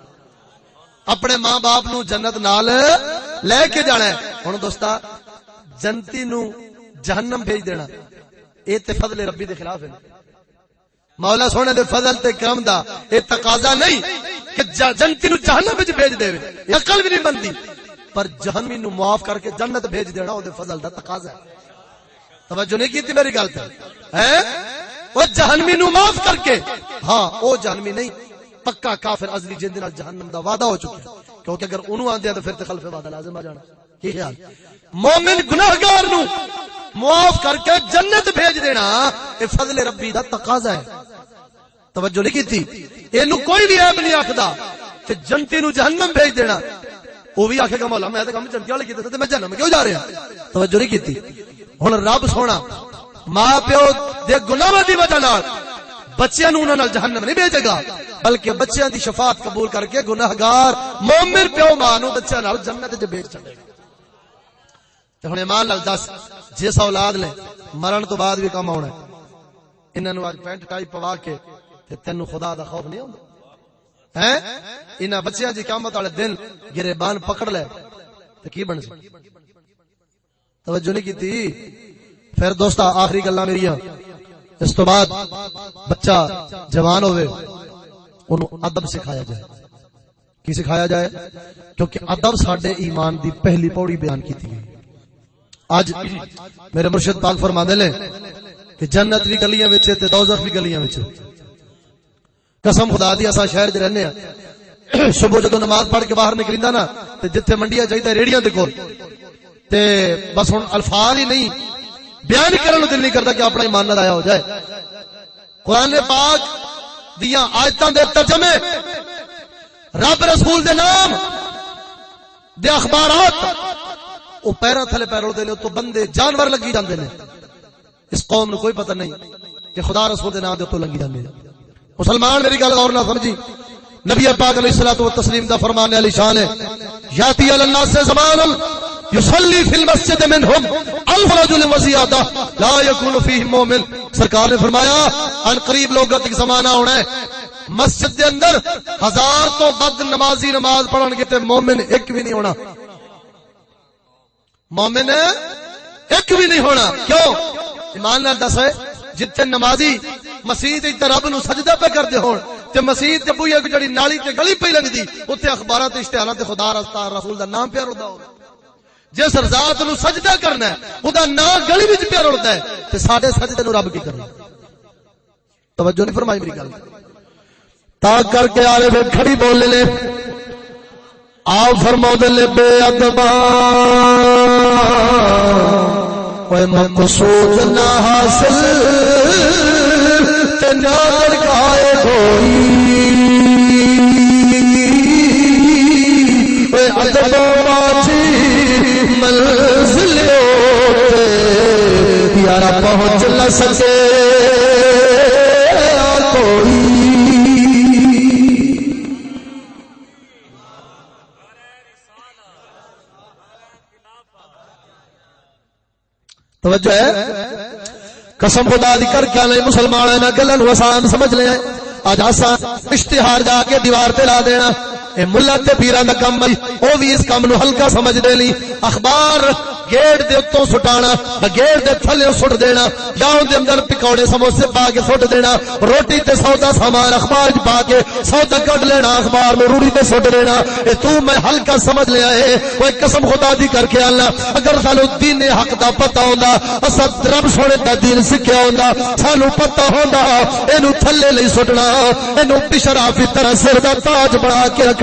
اپنے ماں باپ نو جنت نال لے کے جانا ہے ہن دوستا جنتی نو جہنم بھیج دینا اے تے فضل ربی دے خلاف ہے مولا سونے دے فضل تے کرم دا اے تقاضا نہیں کہ جنتی نو جہنم وچ بھیج دے یہ عقل بھی نہیں بنتی پر جہنمی نو معاف کر کے جنت بھیج دینا او دے فضل دا تقاضا ہے توجہ نہیں کیتی میری گل تے ہیں او جہنمی نو معاف کر کے ہاں او جہنمی نہیں پکا کافر ازلی جن نال جہنم دا وعدہ ہو چکا ہے کیونکہ اگر انہوں آندے تو پھر تے خلف وعدہ لازم آ جانا کی خیال مومن گناہگار نو معاف کر کے جنت بھیج دینا اے فضل ربی دا تقاضا ہے توجہ نہیں کیتی اینو کوئی بھی عیب نہیں آکھدا کہ جنتی نو جہنم بھیج دینا وہ بھی آکھے گا مولا میں تے کم جنتی والے کیتے تے میں جہنم کیوں جا رہا توجہ نہیں کیتی ہن رب سونا ماں پیو دے گناہاں دی وجہ نال بچیاں نو انہاں نال جہنم نہیں بھیجے گا بلکہ بچیاں دی شفاعت قبول کر کے گناہگار مومن پیو ماں نو بچیاں نال جنت وچ بھیج چھڈے گا تے ہن ایمان نال دس جس اولاد نے مرن تو بعد بھی کم آنا ہے انہاں نو اج پینٹ ٹائی پوا کے تے تینوں خدا دا خوف نہیں ہوندا ہیں انہاں بچیاں دی قیامت والے دن گریبان پکڑ لے تے کی بن سی توجہ نہیں کیتی پھر دوستا آخری گلاں میریاں اس تو بعد بچہ جوان ہوئے انہوں ادب سکھایا جائے کی سکھایا جائے کیونکہ ادب ساڈے ایمان دی پہلی پوڑی بیان کیتی ہے آج میرے مرشد پاک فرماندے نے کہ جنت بھی گلیاں وچ تے دوزخ بھی گلیاں وچ قسم خدا دی اساں شہر دے رہنے ہیں صبح جدوں نماز پڑھ کے باہر نکلیندا نا تے جتھے منڈیاں چاہیدا ریڑیاں دے کول تے بس ہن الفاظ ہی نہیں بیان کرن نوں دل نہیں کردا کہ اپنا ایمان نہ ضائع ہو جائے قرآن پاک دیاں آیتاں دے ترجمے رب رسول دے نام دے اخبارات وہ پیراں تھلے پیر اڑدے نے تو بندے جانور لگی جاندے نے. اس قوم نو کوئی پتہ نہیں کہ خدا رسول دے نام دے تو لگی جاندے. مسلمان میری گل غور نہ سمجھی. نبی پاک علیہ الصلوۃ والتسلیم دا فرمان علی شان ہے یاتی علی الناس زمان یصلی فی المسجد منهم 1000 رجل وزیادہ لا یکون فیہ مومن. سرکار نے فرمایا ان قریب لوگوں تک زمانہ ہونا ہے مسجد دے اندر 1000 تو بد نمازی نماز پڑھن گے تے مومن ایک بھی نہیں ہونا. مومن ایک بھی نہیں ہونا. کیوں؟ ایمان نال دس ہے جتنے نمازی مسجد تے رب نو سجدہ پہ کردے ہون تے مسجد تے بوئے کو جڑی نالی تے گلی پہ لگدی اوتے اخباراں تے اشتہاراں تے خدا رسول دا نام پہ رڑدا ہو. جس ذات نو سجدہ کرنا ہے اوندا نام گلی وچ پہ رڑدا ہے تے ساڈے سجدے نو رب کی کرے. توجہ نہیں فرمائی میری گل. تا کر کے آلے پہ کھڑی بولے لے آپ فرماؤ دے بے ادبا کوئی مقصود نہ حاصل تے نہ درگاہ کوئی کوئی ادب باچی منزل ہوتے یارا پہنچ نہ سکے کوئی. توجہ ہے قسم خدا دی کر کے نہیں مسلمان نہ گلن وسان سمجھ لے. آج آسان اشتہار جا کے دیوار تے لا دینا اے ملت تے پیراں دا کم ہے. او بھی اس کام نو ہلکا سمجھ دے لی. اخبار گیٹ دے اتوں سٹانا گیٹ دے تھلے سٹ دینا یا اون دے اندر پکوڑے سموسے پا کے سٹ دینا روٹی تے سودا سامان اخبار وچ پا کے سودا کڈ لینا اخبار نو روڑی تے سٹ دینا. اے تو میں ہلکا سمجھ لیا ہے. اوے قسم خدا دی کر کے اللہ اگر سانو دین حق دا پتہ ہوندا اساں رب سونے دا دین سکھیا ہوندا سانو پتہ ہوندا اینو تھلے نہیں سٹنا اینو بشرافی طرح سر دا تاج بنا کے رکھنا.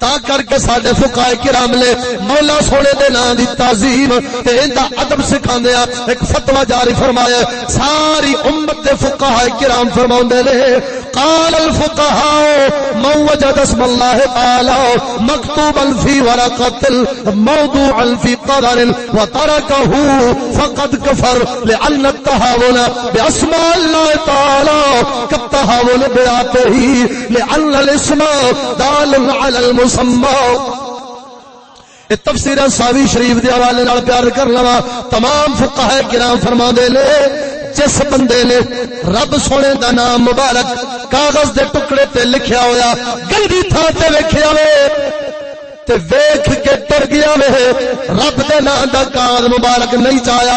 تا کر کے ساڈے فقہاء کرام نے مولا سونے دے نام دی تعظیم تے ایندا ادب سکھاندے آ ایک فتوی جاری فرمایا. ساری امت دے فقہاء کرام فرماوندے نے قال الفقهاء من وجد اسم الله تعالى مكتوبا في ورقة موضوعا في قدر وتركه فقد كفر لأن التهاون بأسماء الله تعالى كالتهاون بذاته لأن الاسم دال على المسمى. تفسیر ساوی شریف دے حوالے نال پیار کر لوا. تمام فقہاء کرام فرماندے نے جس بندے نے رب سونے دا نام مبارک کاغذ دے ٹکڑے تے لکھیا ہویا گندی تھاں تے ویکھیا وے تے ویکھ کے ٹر گیا وے رب دے نام دا کاغذ مبارک نہیں چایا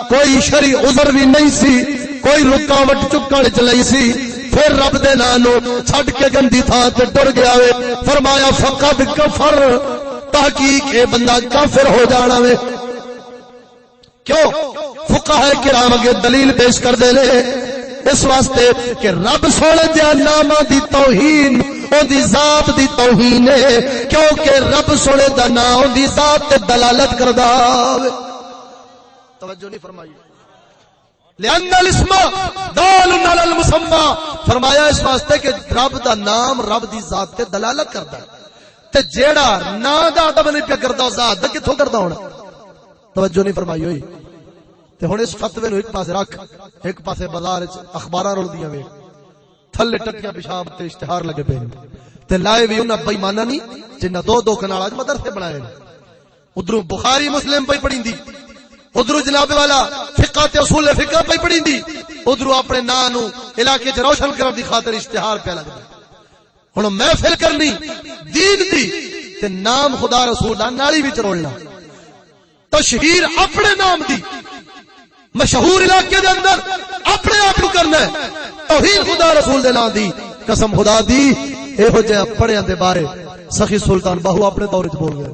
کوئی شرعی عذر بھی نہیں سی کوئی رکاوٹ چکن چ نہیں سی پھر رب دے نام نو چھڈ کے گندی تھاں تے ٹر گیا وے. فرمایا فقد کفر تحقیق اے بندہ کافر ہو جانا وے. کیوں؟ فقہاء کرام اگے دلیل پیش کر دے لے اس واسطے کہ رب سونے دے ناماں دی توہین اون دی ذات دی توہین ہے کیونکہ رب سونے دا نام اون دی ذات تے دلالت کردا ہے. توجہ نہیں فرمائی. لأن الاسم دال على المسمى فرمایا اس واسطے کہ رب دا نام رب دی ذات تے دلالت کردا ہے تے جیڑا نا دا ادب نہیں پیا کردا ذات دا کتھوں کردا ہونا. توجہ نہیں فرمائی ہوئی. تے ہن اس فتوی نو ایک پاسے رکھ ایک پاسے بازار وچ اخباراں رلدیاں وے تھلے ٹکیاں پیشاب تے اشتہار لگے پے تے لائے وی انہاں بے ایماناں نہیں جنہاں دو کنال اج مدرسے بنائے ادھروں بخاری مسلم پئی پڑھیندی ادھروں جناب والا فقہ تے اصول فقہ پئی پڑھیندی ادھروں اپنے ناں نو علاقے وچ روشن کرن دی خاطر اشتہار پہ لگدا. ہن محفل کرنی دین دی تے نام خدا رسول دا نالی وچ رولنا تشہیر اپنے نام دی مشہور علاقے دے اندر اپنے آپ کو کرنا ہے توہین خدا رسول دے نام دی. قسم خدا دی ایہو جہے پڑھیاں دے بارے سخی سلطان باہو اپنے دور وچ بول گئے.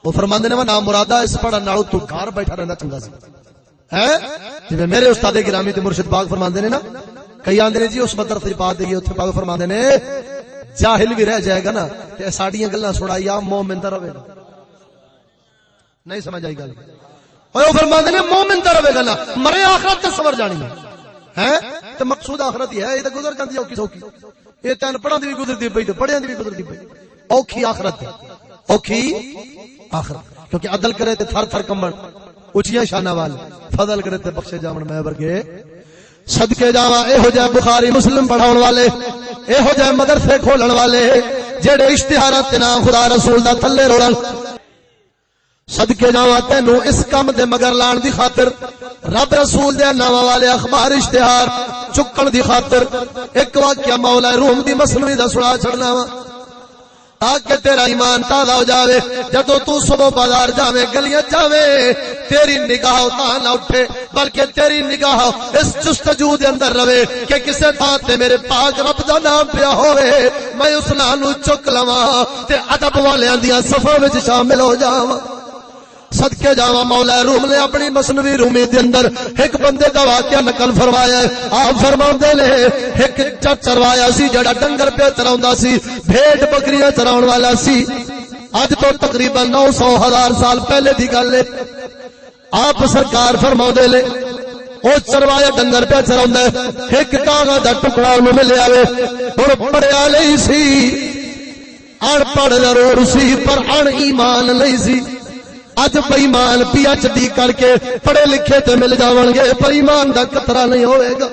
وہ فرماندے نے نام مرادہ اس پڑھن نالوں تو گھر بیٹھا رہنا چنگا سی ہے. جویں میرے استاد گرامی تے مرشد پاک فرماندے نے نا کئی آندے نے جی اس مدرسے پا دے گی اوتھے پاک فرماندے نے جاہل بھی رہ جائے گا نا تے ساڈیاں گلاں سنائی آ مومن تے رہے گا. نہیں سمجھ آئی گل. او فرماندے نے مومن تے رہے گا نا مرے آخرت تے سور جانی ہے تے مقصود آخرت ہی ہے. یہ تے گزر جاندی اوکھی سوکھی یہ تے پڑھاں دی بھی گزردی پئی تے پڑھیاں دی بھی گزردی پئی اوکھی آخرت اوکھی آخر کیونکہ عدل کرے تے تھر تھر کمبن اچھیاں شانہ والے فضل کرے تے بخشے جامن میں ورگے صدقے جاواں اے ہو جائے بخاری مسلم پڑھاؤن والے اے ہو جائے مدرسے کھولن والے جڑے اشتہارات نام خدا رسول دا تھلے روڑن صدقے جاواں تینو اس کم دے مگر لان دی خاطر رب رسول دے نام والے اخبار اشتہار چکن دی خاطر ایک واقعہ مولا روم دی مسنوی دا سنا چھڑنا وا تاکہ تیرا ایمان تازہ ہو جاوے جدو تو صبح بازار جاوے گلیاں جاوے تیری نگاہ تاں نہ اٹھے بلکہ تیری نگاہ اس جستجو دے اندر رہے کہ کسے تھاں تے میرے پاک رب دا نام پیا ہوئے میں اس نام نو چک لواں تے ادب والیاں دیاں صفاں وچ شامل ہو جاواں صدقے جاواں مولا روم نے اپنی مسنوی رومی دے اندر ایک بندے دا واقعہ نقل فرمایا ہے آپ فرماندے نے ایک جٹ چروایا سی جڑا ڈنگر پہ چراوندا سی بھیڑ بکریاں چراون والا سی اج تو تقریباً 900,000 سال پہلے دی گل ہے آپ سرکار فرماندے نے او چروایا ڈنگر پہ چراوندا ہے ایک کاغذ دا ٹکڑا انہوں ملیا وے ہن پڑھیا نہیں سی ان پڑھ ضرور سی پر ان ایمان نہیں سی اج بے ایمان پی ایچ ڈی کر کے پڑھے لکھے تے مل جاون گے پر ایمان دا قطرہ نہیں ہوئے گا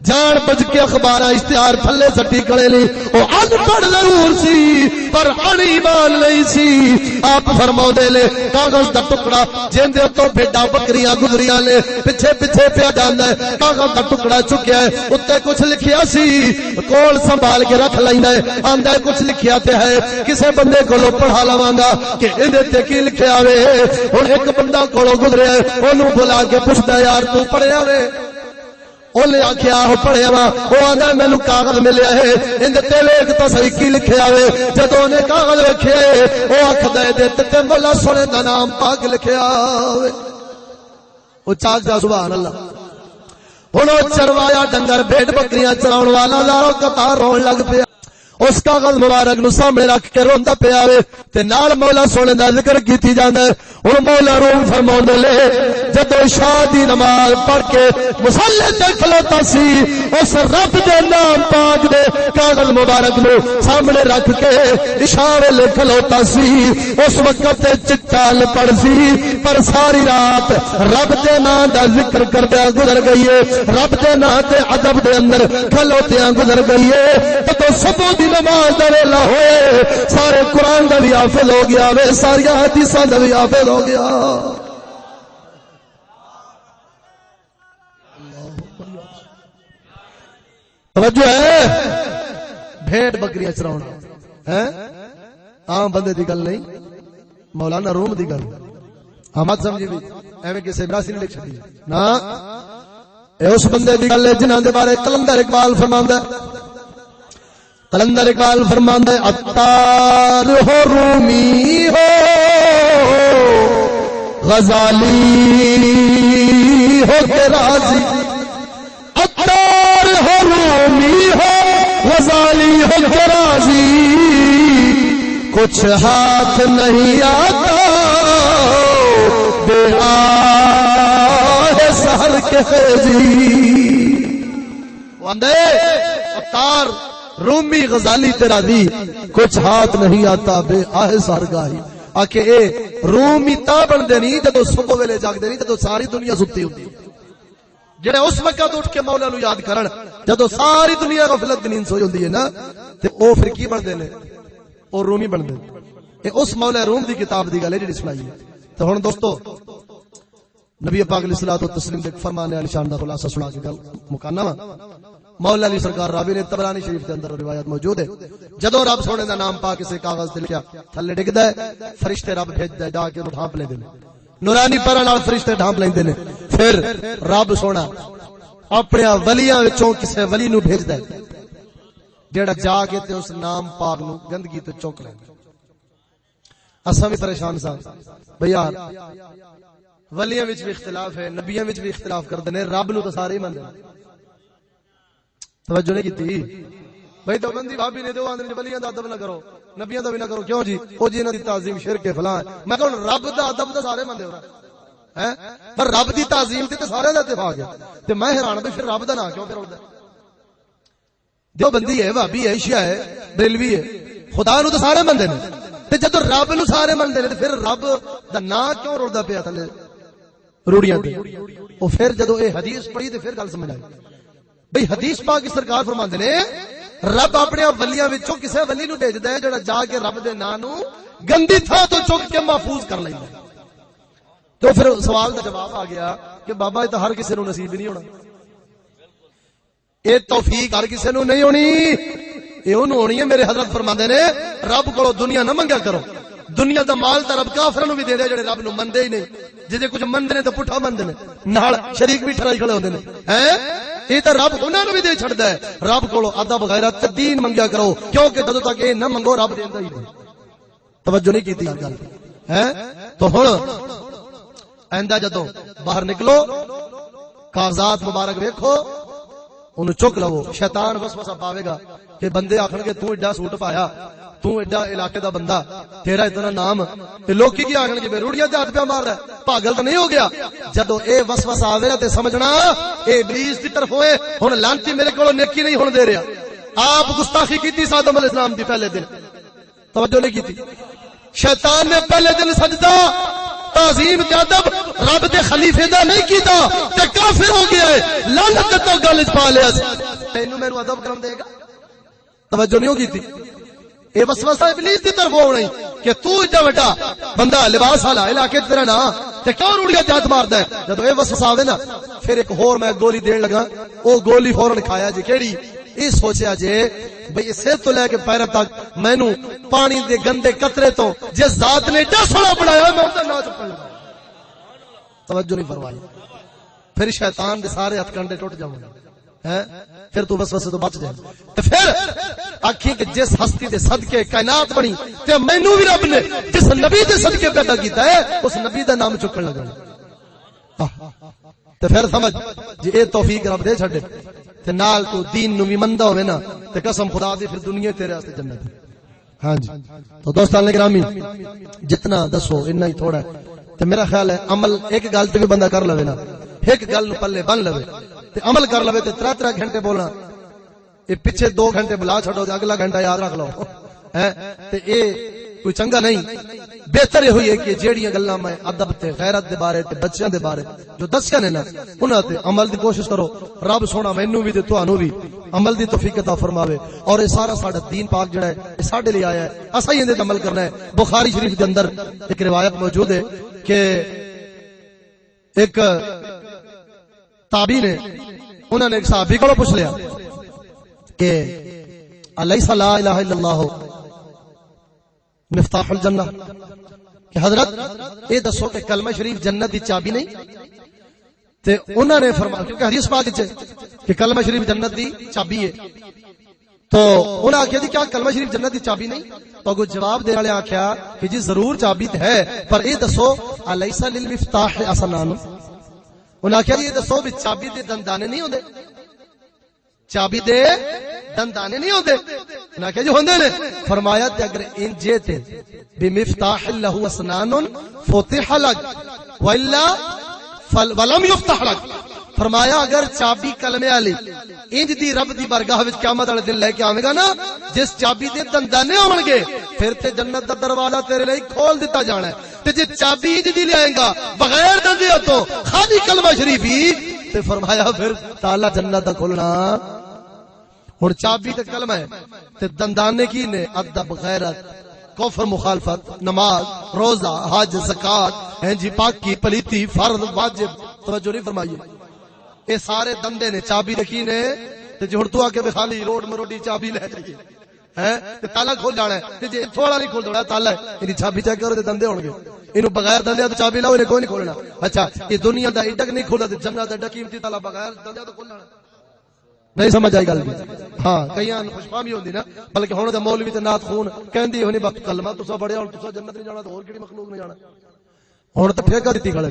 جان بج کے اخبار اشتہار تھلے سٹی کڑے نہیں او ان پڑھ ضرور سی پر ان ایمان نہیں سی آپ فرماؤندے لے کاغذ دا ٹکڑا جیندے تو بھیڈاں بکریاں گزریاں نے پیچھے پیچھے پیا جاندا ہے کاغذ دا ٹکڑا چکیا ہے اوتے کچھ لکھیا سی کول سنبھال کے رکھ لیندا ہے آندا ہے کچھ لکھیا تے ہے کسے بندے کولوں پڑھا لواں گا کہ ایندے تے کی لکھیا وے ہن ایک بندہ کولوں گزریا ہے اونوں بلا کے پوچھدا یار تو پڑھیا وے انہیں آخیا وہ پڑھیا وا وہ آدھا مینو کاغذ ملیا ہے اندر ویک تو صحیح کی لکھیا وے جدو انہیں کاغذ رکھے وہ آخدا ہے تے مولا سونے دا نام پاک لکھیا وے وہ چاک جا سبحان اللہ ہن وہ چروایا ڈنگر بھیڑ بکریاں چراون والا لارو قطار رون لگ پیا اس کاغذ مبارک نو سامنے رکھ کے روندا پیا وے تے نال مولا سونے دا ذکر کیتی جاندا ہے ہن مولا روم فرماوندا لے جدو عشاء دی نماز پڑھ کے مصلی تے کھلوتا سی اس رب دے نام پاک دے کاغذ مبارک نو سامنے رکھ کے عشاء ویلے کھلوتا سی اس وقت تے چٹا پڑھ سی پر ساری رات رب دے نام دا ذکر کردیا گزر گئی ہے رب دے نام تے ادب دے اندر کھلوتیاں گزر گئی ہے تو صبح دی نماز دا ویلا ہوئے سارے قرآن دا بھی حافظ ہو گیا وے ساری حدیثاں دا بھی حافظ ہو گیا توجہ ہے بھیڑ بکریاں چراؤنا ہے عام بندے دی گل نہیں مولانا روم دی گل مت سمجھی بھی ایویں کسے براسی نہیں لکھ چھڈی نا اے اس بندے دی گل ہے جنہاں دے بارے کلندر اقبال فرماندا ہے کلندر اقبال فرماندا ہے عطار ہو رومی ہو غزالی ہو کے راضی عطار ہو رومی ہو غزالی ہو کے راضی کچھ ہاتھ نہیں آتا بے آہ سحر کے خیزی وندے عطار رومی غزالی تیرا دی کچھ ہاتھ نہیں آتا بے آہ سارگاہی آکے اے رومی تا بن دے نہیں جدو صبح ویلے جاگ دے نہیں جدو ساری دنیا ستی ہوتی جڑے اس وقت اٹھ کے مولا نو یاد کرن جدو ساری دنیا غفلت نیند سوئی ہوندی ہے نا تے او پھر کی بن دے نے او رومی بن دے اے اس مولا روم دی کتاب دی گل ہے جڑی سنائی ہے تے ہن دوستو نبی پاک علیہ الصلوۃ والتسلیم دے فرمان علی شان دا خلاصہ سنا کے گل مکانا وا مولا علی سرکار راوی نے طبرانی شریف کے اندر روایت موجود ہے جدو رب سونے دا نام پاک کسے کاغذ تے لکھیا تھلے ڈگدا ہے فرشتے رب بھیجدا ہے جا کے ڈھانپ لیندے نے نورانی پرن نال فرشتے ڈھانپ لیندے نے پھر رب سونا اپنے ولیاں وچوں کسے ولی نو بھیجدا ہے جیڑا جا کے تے اس نام پاک نو گندگی تے چوک لیندا اساں بھی پریشان سا بھئی یار ولیاں وچ بھی اختلاف ہے نبیاں وچ بھی اختلاف کردے نے رب نو تے سارے ہی مندے توجہ نہیں کیتی بھائی تو بندی بھابی نے دو آندے ولیاں دا ادب نہ کرو نبیاں دا بھی نہ کرو کیوں جی او جی انہاں دی تعظیم شرک ہے فلاں میں کہوں رب دا ادب تے سارے مندے ہو ہیں پر رب دی تعظیم تے سارے دا اتفاق ہے تے میں حیران بھی پھر رب دا نام کیوں پھر ہوتا ہے دو بندی ہے بھابی ہے شیعہ ہے بریلوی ہے خدا نو تے سارے مندے نے تے جدوں رب نو سارے منتے نے تے پھر رب دا نام کیوں رڑدا پیا تھلے روڑیاں تے؟ او پھر جدوں اے حدیث پڑھی تے پھر گل سمجھ آئی بھئی حدیث پاک کی سرکار فرماندے نے رب اپنے ولیاں وچوں کسے ولی نو بھیجدا ہے جڑا جا کے رب دے نام نو گندی تھاں تو چک کے محفوظ کر لیندا ہے۔ تو پھر سوال دا جواب آ گیا کہ بابا یہ تو ہر کسی نو نصیب نہیں ہونا، یہ توفیق ہر کسی نو نہیں ہونی، یہ انہوں ہونی ہے۔ میرے حضرت فرماندے نے رب کو دنیا نہ منگیا کرو، دنیا دا مال تے رب کافراں نو بھی دے دے جڑے رب نو مندے ہی نہیں، جے کچھ مندے نے تے پٹھا مندے نے، نال شریک بھی ٹھرائی کھڑے ہوندے نے ہیں، یہ تے رب انہاں نو بھی دے چھڑدا ہے۔ رب کولو ادب غیرت تے دین منگیا کرو، کیونکہ جدوں تک اے نہ منگو رب دیندا ہی نہیں۔ توجہ نہیں کیتی گل ہے؟ تو ہن آئندہ جدوں باہر نکلو کاغذات مبارک ویکھو انہوں چک لو، شیطان وسوسہ پاوے گا کہ بندے آکھن گے تو ایڈا سوٹ پایا، تو ایڈا علاقے دا بندہ، تیرا اتنا نام، تے لوکی کی آکھن گے بے روڑیاں تے ہاتھ پہ مار رہا ہے، پاگل تو نہیں ہو گیا؟ جدوں اے وسوسہ آوے تے سمجھنا اے ابلیس دی طرف ہوئے، ہن لعنتی میرے کولوں نیکی نہیں ہون دے رہا۔ آپ گستاخی کیتی آدم علیہ السلام دی پہلے دن، توجہ نہیں کیتی؟ شیطان نے پہلے دن سجدہ تعظیم تے ادب رب دے خلیفے دا نہیں کیتا تے کافر ہو گیا ہے، لعنت تو گل وچ پا لیا سی۔ تینوں میرے ادب کرن دے گا؟ توجہ نہیں کیتی؟ اے وسوسہ ابلیس دی طرف ہونا کہ تو ایڈا بڑا بندہ لباس والا علاقے تیرا نا تے کیوں روڑیاں جات ماردا ہے؟ جدوں اے وسوسہ آوے نا پھر ایک ہور میں گولی دین لگا، او گولی فورن کھایا جی کیڑی؟ یہ سوچیا جے بھئی سر تو لے کے پیر تک مینوں پانی دے گندے قطرے تو جس ذات نے ایڈا سونا بنایا میں اوندا ناچ پڑنا۔ توجہ نہیں فرمائی؟ پھر شیطان دے سارے ہتھ کنڈے ٹوٹ جاون ہیں، پھر تو وسوسے تو بچ جائے۔ تے پھر آکھی کہ جس ہستی دے صدقے کائنات بنی تے مینوں بھی رب نے جس نبی دے صدقے پیدا کیتا ہے اس نبی دا نام چکن لگا۔ تے پھر سمجھ جی اے توفیق رب دے چھڈے تے نال تو دین نو بھی مندا ہوے نا تے قسم خدا دی پھر دنیا تیرے واسطے جنت ہے۔ ہاں جی تو دوستان گرامی جتنا دسو اتنا ہی تھوڑا ہے تے میرا خیال ہے عمل ایک گل تے بھی بندہ کر لوے نا، ایک گل نو پلے بن لوے تے عمل کر لوے تے 3 گھنٹے بولنا، اے پیچھے 2 گھنٹے بلا چھڈو تے اگلا گھنٹہ یاد رکھ لو ہیں تے اے کوئی چنگا نہیں۔ بہتر یہ ہوئی ہے کہ جیڑیاں گلاں میں ادب تے غیرت دے بارے تے بچیاں دے بارے جو دسیا نے نا انہاں تے عمل دی کوشش کرو۔ رب سونا مینوں بھی تے تانوں بھی عمل دی توفیق عطا فرماوے، اور یہ سارا ساڈا دین پاک جڑا ہے یہ ساڈے لیے آیا ہے، اساں ہی عمل کرنا ہے۔ بخاری شریف کے اندر ایک روایت موجود ہے کہ ایک تابعی نے انہوں نے ایک صحابی کو پوچھ لیا کہ الیس لا الہ الا اللہ مفتاح الجنہ، کہ حضرت اے دسو کہ کلمہ شریف جنت دی چابی نہیں؟ تے انہوں نے فرمایا کیونکہ حدیث پاک وچ کہ کلمہ شریف جنت دی چابی ہے، تو انہوں نے کہا جی کیا کلمہ شریف جنت دی چابی نہیں؟ تو اگوں جواب دینے والے آکھیا کہ جی ضرور چابی ہے، پر اے دسو الیس للمفتاح اسنان، انہوں نے کہا جی یہ دسو بھی چابی دے دندانے نہیں ہوندے؟ چابی دے دندانے نہیں ہوندے؟ نہ کہ جو ہوندے نے؟ فرمایا تے اگر انجے تے بمفتاح له اسنان فتح لك والا ولم يفتح لك، فرمایا اگر چابی کلمے والی انج دی رب دی بارگاہ وچ قیامت والے دن لے کے آوے گا نا جس چابی دے دندانے ہون گے پھر تے جنت دا دروازہ تیرے لیے کھول دتا جانا ہے، تے جے چابی انج دی لے آئے گا بغیر دندے تو خالی کلمہ شریف ہی تے فرمایا پھر تالا جنت دا کھولنا۔ ہن چابی تے کلمہ ہے تے دندانے کی نے ادب غیرت کفر مخالفت نماز روزہ حج زکات ہیں جی پاکی پلیتی فرض واجب، توجہ نہیں فرمائی؟ اے سارے دندے نے چابی رکھی نے تے جڑ تو آ کے خالی روڈ مروڈی چابی لے جائیے ہیں تے تالا کھول جانا ہے، تے جے تھوڑا نہیں کھول دوڑا تالا ہے اینی چابی چیک کرو تے دندے ہون گے، اینو بغیر دندے تو چابی لاؤ، کوئی نہیں کھولنا۔ اچھا یہ دنیا دا اڈک نہیں کھولا تے جنت دا اڈک قیمتی تالا بغیر دندے تو کھولنا نہیں سمجھ آئی گل بھی؟ ہاں کئیاں خوش فہمی ہوندی نا، بلکہ ہن تے مولوی تے نات خون کہندی ہونی بس کلمہ تساں پڑھیا ہن تساں جنت نہیں جانا تے اور کیڑی مخلوق نہیں جانا، ہن تے ٹھیکہ دتی کھڑے،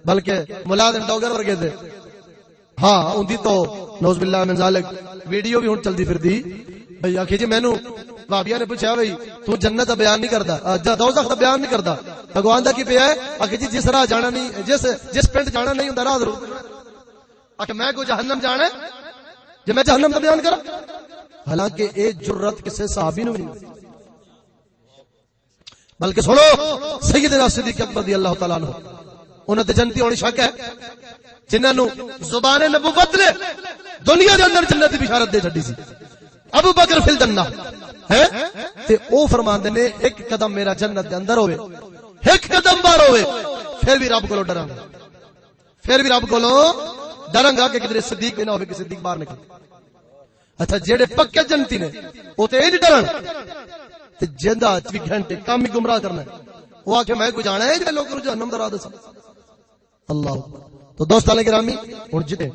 بلکہ ملازم ڈوگر ورگے دے ہاں اندی تو نوز باللہ من ذالک ویڈیو بھی ہن چلدی پھردی بھئی آکھے جی مینوں بھابیاں نے پوچھا بھئی تو جنت دا بیان نہیں کردا دوزخ دا بیان نہیں کردا، بھگوان دا کی پیا ہے؟ آکھے جی جس راہ جانا نہیں جس پنڈ جانا نہیں ہوندا راہ ضرور، آکھے میں کو جہنم جانا ہے جی میں جہنم کا بیان کرا، حالانکہ اے جرت کسے صحابی نو نہیں، بلکہ سنو سیدنا صدیق اکبر رضی اللہ تعالیٰ عنہ انہاں تے جنتی ہونی شک ہے جنہاں نو زبان نبوت نے دنیا دے اندر جنت دی بشارت دے چھڈی سی ابو بکر فی الجنہ ہے تے او فرماندے نے ایک قدم میرا جنت دے اندر ہوئے ایک قدم باہر ہوئے پھر بھی رب کولو ڈراں گا پھر بھی رب کولو ڈراں گا کہ کدھر صدیق نہ ہوے کہ صدیق باہر نکلے اچھا جڑے پکے جنتی نے او تے انج ڈرن تے جندا 24 گھنٹے کام ہی گمراہ کرنا ہے وہ آکھے میں کوئی جانا ہے جڑے لوگ جہنم دا راہ دس اللہ تو دوستاں گرامی ہن جتے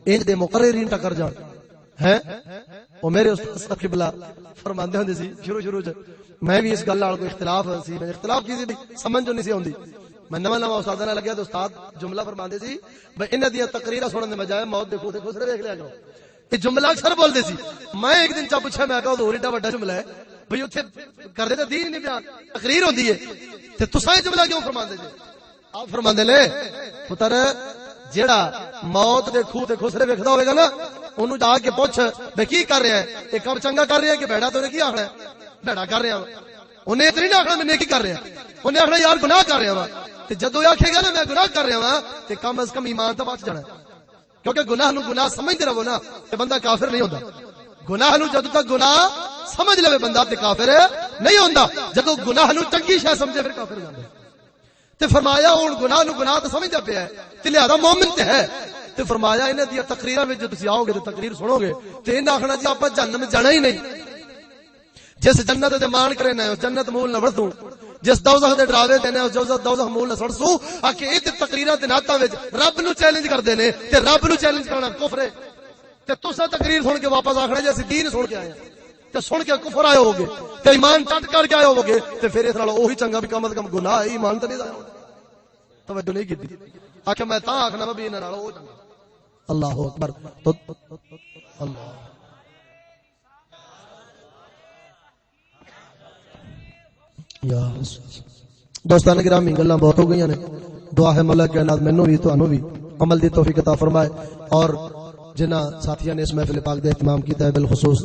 انج دے مقررین ٹکر جان ہیں او میرے استاد قبلہ فرماندے ہوندے سی شروع میں بھی اس گل نال کوئی اختلاف سی میں اختلاف کی سی سمجھ نہیں سی ہوندی میں نواں استاد نال لگیا تو استاد جملہ فرماندے سی بھئی انہاں دی تقریراں سنن دے بجائے موت دیکھو صرف دیکھ لیا کرو یہ جملہ اکثر بولدے سی میں ایک دن چا پوچھا میں کہا حضور ایڈا بڑا جملہ ہے بھئی اوتھے کردے تے دین نہیں بیان تقریر ہوندی ہے تے تساں یہ جملہ کیوں فرماندے جی آپ فرماندے نے پتر جیڑا موت دے کھو تے خسرے ویکھدا ہوے گا نا اونوں جا کے پوچھ بھئی کی کر رہا ہے یہ کم چنگا کر رہا ہے کہ بھڑا تو نے کی آکھنا ہے بھڑا کر رہا انہیں اتنی نہ آکھنا میں نیکی کر رہا انہیں آکھنا یار گناہ کر رہا وا تے جدوں آکھے گا نا میں گناہ کر رہا وا تے کم از کم ایمان تو بچ جانا ہے کیونکہ گناہ نو گناہ سمجھتے رہو نا تے بندہ کافر نہیں ہوندا گناہ نو جدوں تک گناہ سمجھ لے بندہ تے کافر نہیں ہوندا جدوں گناہ نو چنگی شے سمجھے پھر کافر ہو جاندا تے فرمایا ہن گناہ نو گناہ تو سمجھدا پیا ہے تے لہذا مومن تے ہے تے فرمایا انہاں دی تقریراں وچ جے تسی آؤ گے تے تقریر سنو گے تے انہاں آکھنا جی آپا جہنم جانا ہی نہیں جس جنت دے مان کرنا ہے اس جنت مول نہ وڑسوں جس دوزخ دے ڈراوے دینے اس دوزخ مول نہ سڑسوں آکے اے تے تقریراں تے نعتاں وچ رب نو چیلنج کردے نے تے رب نو چیلنج کرنا کفر ہے تے تساں تقریر سن کے واپس آکھنا جی اسی دین سن کے آئے ہیں تے سن کے کفر آئے ہوگے تے ایمان ٹٹ کر کے آئے ہوگے تے پھر اس نال اوہی چنگا بھی کم از کم گناہ ہے ایمان تے نہیں ضائع ہونا توجہ نہیں کیتی آکھے میں تاں آکھنا بھی انہاں نال او چنگا اللہ اکبر تو اللہ یا دوستان گرامی گلاں بہت ہو گئی نے دعا ہے مولا کائنات مینوں بھی تانوں بھی عمل دی توفیق عطا فرمائے اور جنہاں ساتھیاں نے اس محفل پاک دا اہتمام کیتا ہے بالخصوص